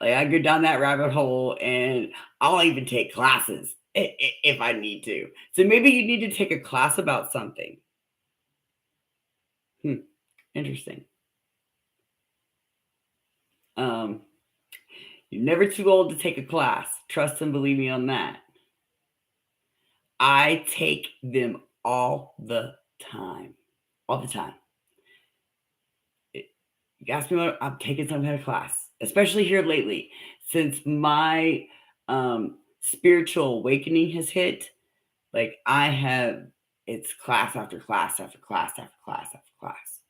Like I go down that rabbit hole, and I'll even take classes if I need to. So maybe you need to take a class about something. Interesting. Um, you're never too old to take a class. Trust and believe me on that. I take them all the time. All the time. You ask me what I'm taking some kind of class, especially here lately, since my spiritual awakening has hit. Like I have, it's class after class after class after class after class.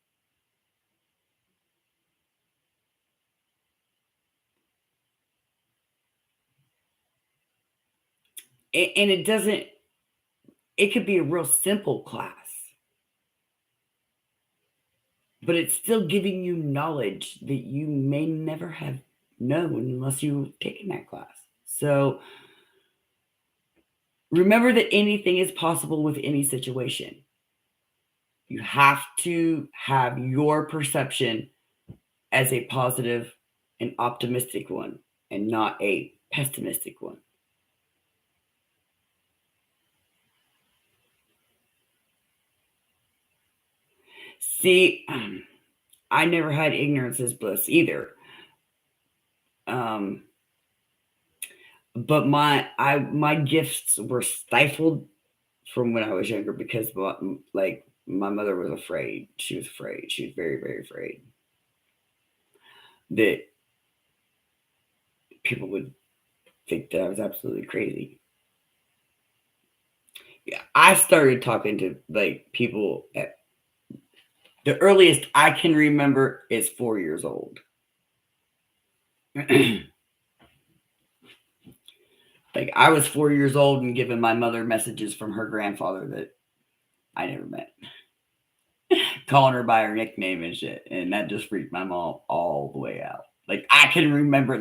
And it doesn't, it could be a real simple class, but it's still giving you knowledge that you may never have known unless you've taken that class. So remember that anything is possible with any situation. You have to have your perception as a positive and optimistic one, and not a pessimistic one. See, I never had ignorance is bliss either. Um, but my gifts were stifled from when I was younger because like my mother was afraid. She was afraid. She was very, very afraid that people would think that I was absolutely crazy. Yeah, I started talking to like people at the earliest I can remember is 4 years old. Like I was 4 years old and giving my mother messages from her grandfather that I never met, calling her by her nickname and shit, and that just freaked my mom all the way out. Like I can remember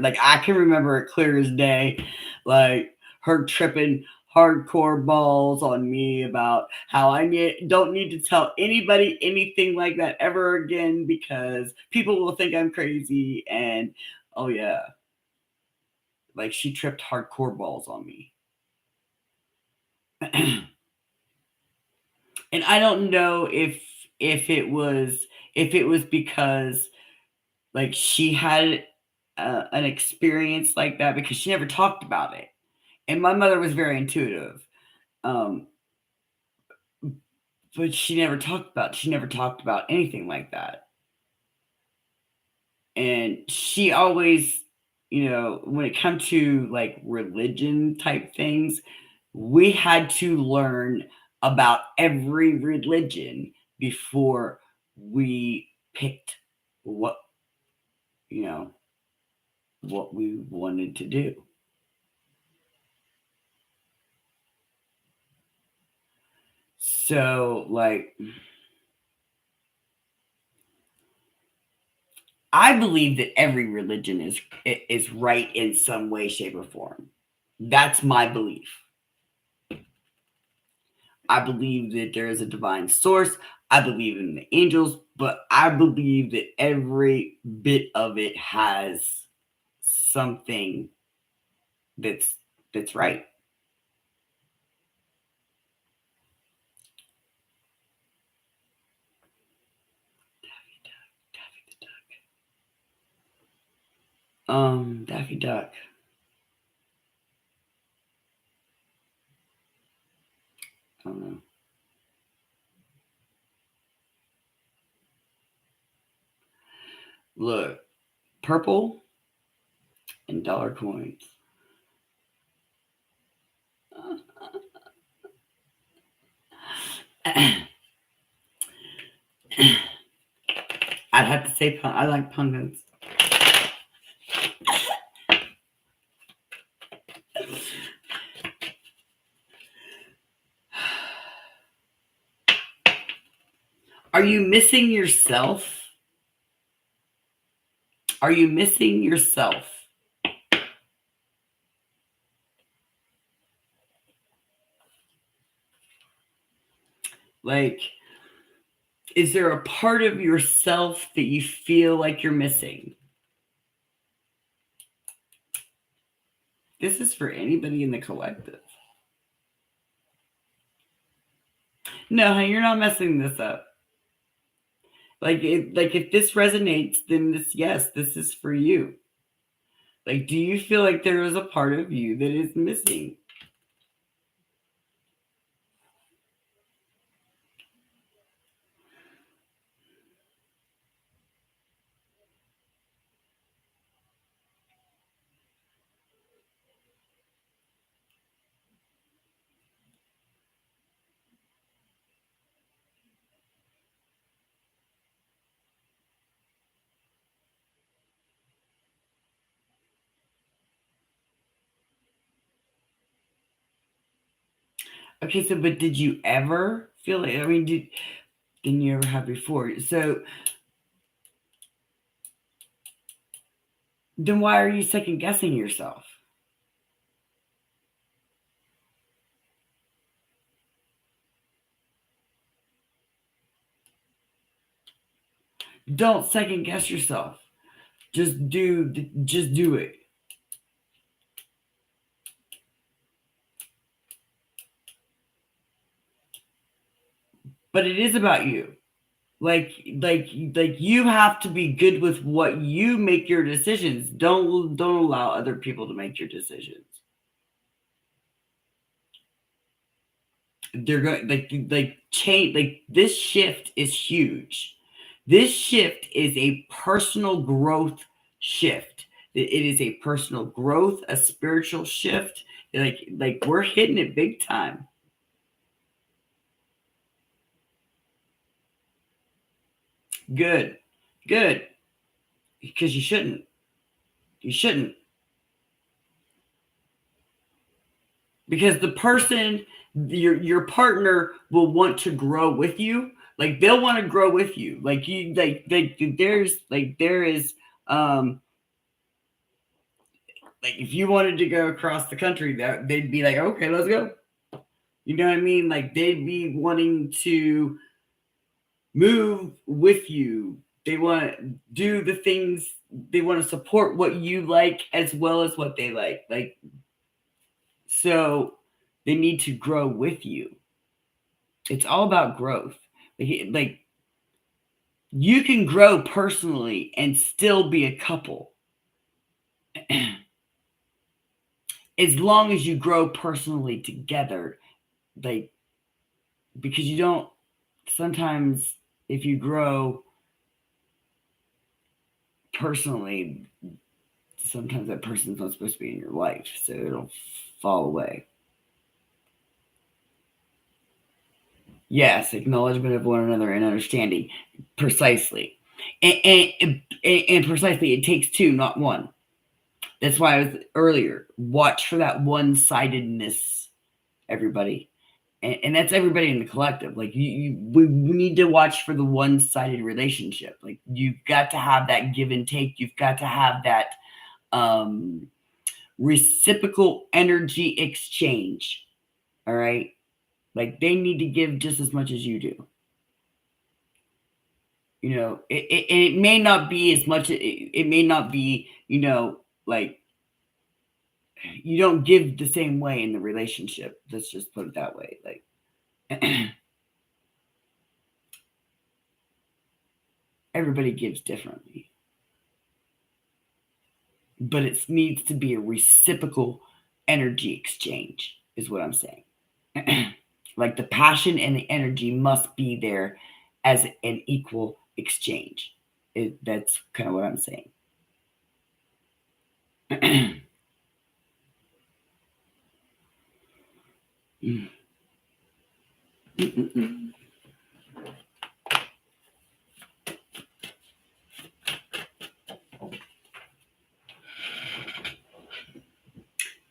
it clear as day, like her tripping hardcore balls on me about how don't need to tell anybody anything like that ever again because people will think I'm crazy. And oh yeah, like she tripped hardcore balls on me. And I don't know if it was because like she had an experience like that because she never talked about it, and my mother was very intuitive, um, but she never talked about anything like that, and she always, when it comes to like religion type things, we had to learn about every religion before we picked what you know what we wanted to do. So like I believe that every religion is right in some way, shape, or form. That's my belief. I believe that there is a divine source. I believe in the angels, but I believe that every bit of it has something that's that's right. Daffy Duck. I don't know. Look, purple and dollar coins. I'd have to say I like pumpkins. Are you missing yourself? Are you missing yourself? Like, is there a part of yourself that you feel like you're missing? This is for anybody in the collective. No, you're not messing this up. Like if this resonates, then this is for you. Like, do you feel like there is a part of you that is missing? Okay, so but did you ever feel like didn't you ever have before? So then why are you second guessing yourself? Don't second guess yourself. Just do it. But it is about you. Like you have to be good with what you make your decisions. Don't allow other people to make your decisions. They're going like change like this shift is huge. This shift is a personal growth shift. It is a personal growth, a spiritual shift. Like we're hitting it big time. Good. Good. Because you shouldn't. You shouldn't. Because the person, your partner will want to grow with you. Like they'll want to grow with you. Like you there is like if you wanted to go across the country, that they'd be like, okay, let's go. You know what I mean? Like they'd be wanting to move with you. They want to do the things, they want to support what you like as well as what they like. Like, so they need to grow with you. It's all about growth. Like you can grow personally and still be a couple. As long as you grow personally together, like, because you don't, sometimes if you grow personally, sometimes that person's not supposed to be in your life, so it'll fall away. Yes, acknowledgement of one another and understanding. Precisely. And precisely, it takes two, not one. That's why I was earlier. Watch for that one-sidedness, everybody. And that's everybody in the collective. Like we need to watch for the one-sided relationship. Like you've got to have that give and take. You've got to have that reciprocal energy exchange. All right. Like they need to give just as much as you do. You know, it may not be as much. It may not be, you know, like you don't give the same way in the relationship. Let's just put it that way. Like everybody gives differently, but it needs to be a reciprocal energy exchange is what I'm saying. Like the passion and the energy must be there as an equal exchange. That's kind of what I'm saying.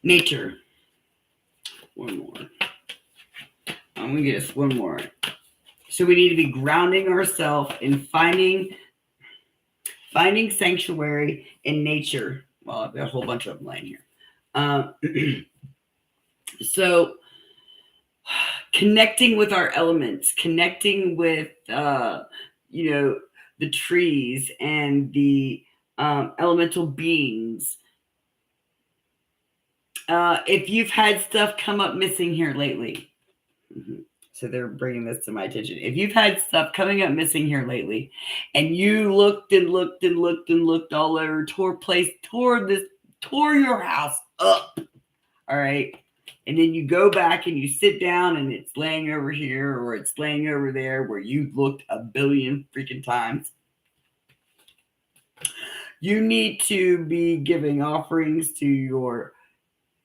Nature. One more. I'm gonna get us one more. So we need to be grounding ourselves and finding sanctuary in nature. Well, I've got a whole bunch of them lying here. So connecting with our elements, connecting with you know, the trees and the elemental beings. If you've had stuff come up missing here lately, so they're bringing this to my attention. If you've had stuff coming up missing here lately, and you looked and looked and looked and looked all over, tore your house up, all right, and then you go back and you sit down and it's laying over here or it's laying over there where you looked a billion freaking times. You need to be giving offerings to your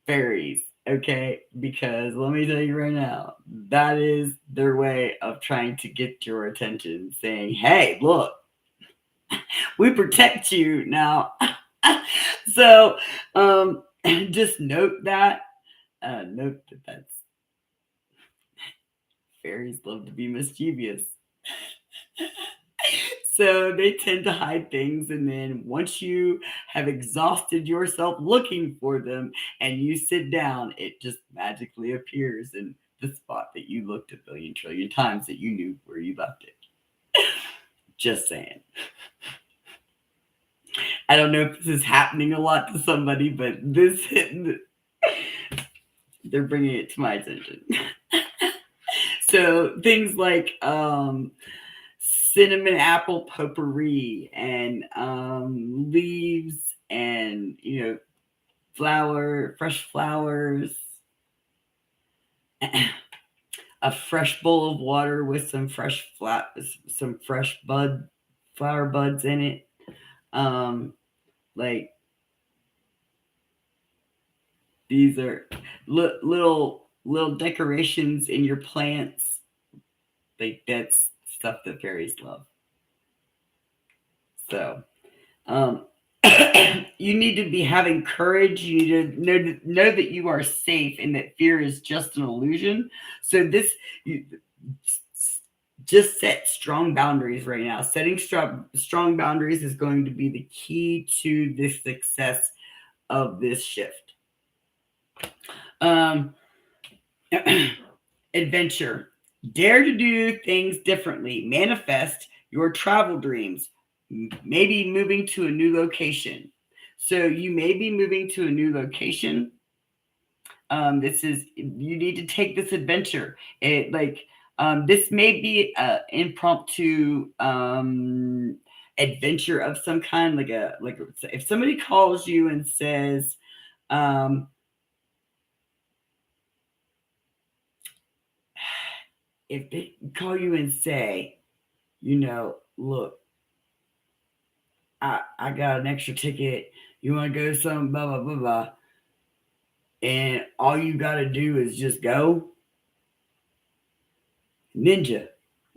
fairies, okay? Because let me tell you right now, that is their way of trying to get your attention, saying, hey, look, we protect you now. So just note that. Note that's fairies love to be mischievous. So they tend to hide things, and then once you have exhausted yourself looking for them and you sit down, it just magically appears in the spot that you looked a billion trillion times that you knew where you left it. Just saying. I don't know if this is happening a lot to somebody, but they're bringing it to my attention. So things like cinnamon apple potpourri and leaves and, you know, fresh flowers, a fresh bowl of water with some fresh flower buds in it. Like these are little decorations in your plants. Like that's stuff that fairies love. So, um, you need to be having courage. You need to know that you are safe and that fear is just an illusion. So you, just set strong boundaries right now. Setting strong boundaries is going to be the key to the success of this shift. Um, adventure. Dare to do things differently. Manifest your travel dreams. Maybe moving to a new location. So you may be moving to a new location. You need to take this adventure. This may be an impromptu adventure of some kind, if somebody calls you and says, if they call you and say, look, I got an extra ticket. You want to go some blah blah blah blah, and all you got to do is just go. Ninja,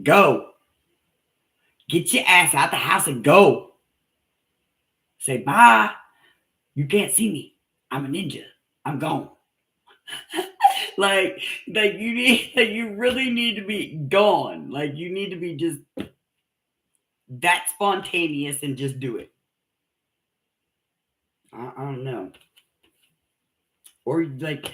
go. Get your ass out the house and go. Say bye. You can't see me. I'm a ninja. I'm gone. You really need to be gone. Like, you need to be just that spontaneous and just do it. I don't know. Or if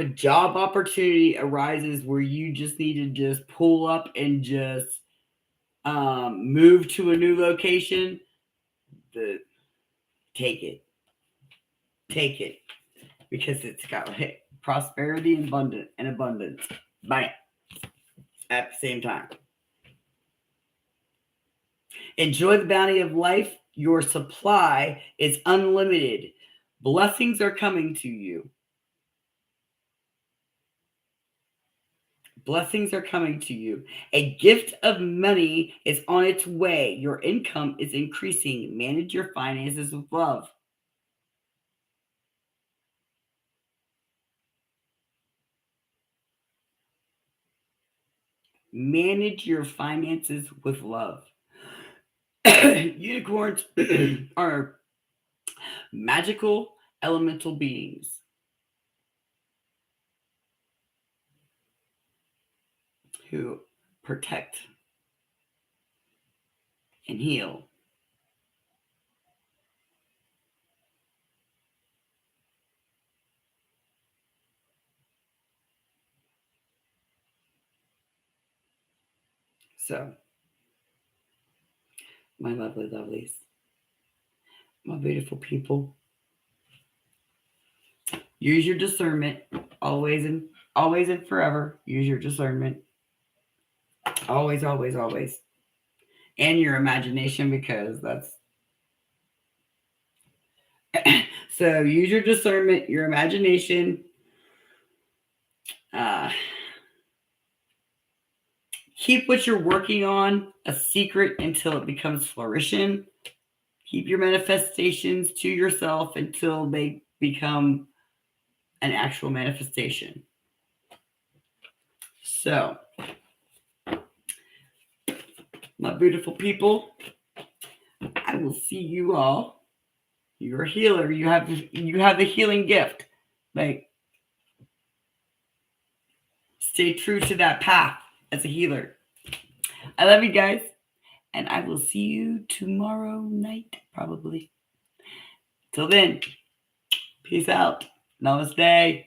a job opportunity arises where you just need to just pull up and just move to a new location, take it because it's got prosperity and abundance. Bam. At the same time. Enjoy the bounty of life. Your supply is unlimited. Blessings are coming to you. Blessings are coming to you. A gift of money is on its way. Your income is increasing. Manage your finances with love. Manage your finances with love. Unicorns are magical elemental beings who protect and heal. So, my lovely lovelies, my beautiful people, use your discernment always and forever. Use your discernment always, always, always, and your imagination, because that's so. Use your discernment, your imagination. Keep what you're working on a secret until it becomes flourishing. Keep your manifestations to yourself until they become an actual manifestation. So, my beautiful people, I will see you all. You're a healer. You have the healing gift. Like, stay true to that path as a healer. I love you guys, and I will see you tomorrow night, probably. Till then, peace out. Namaste.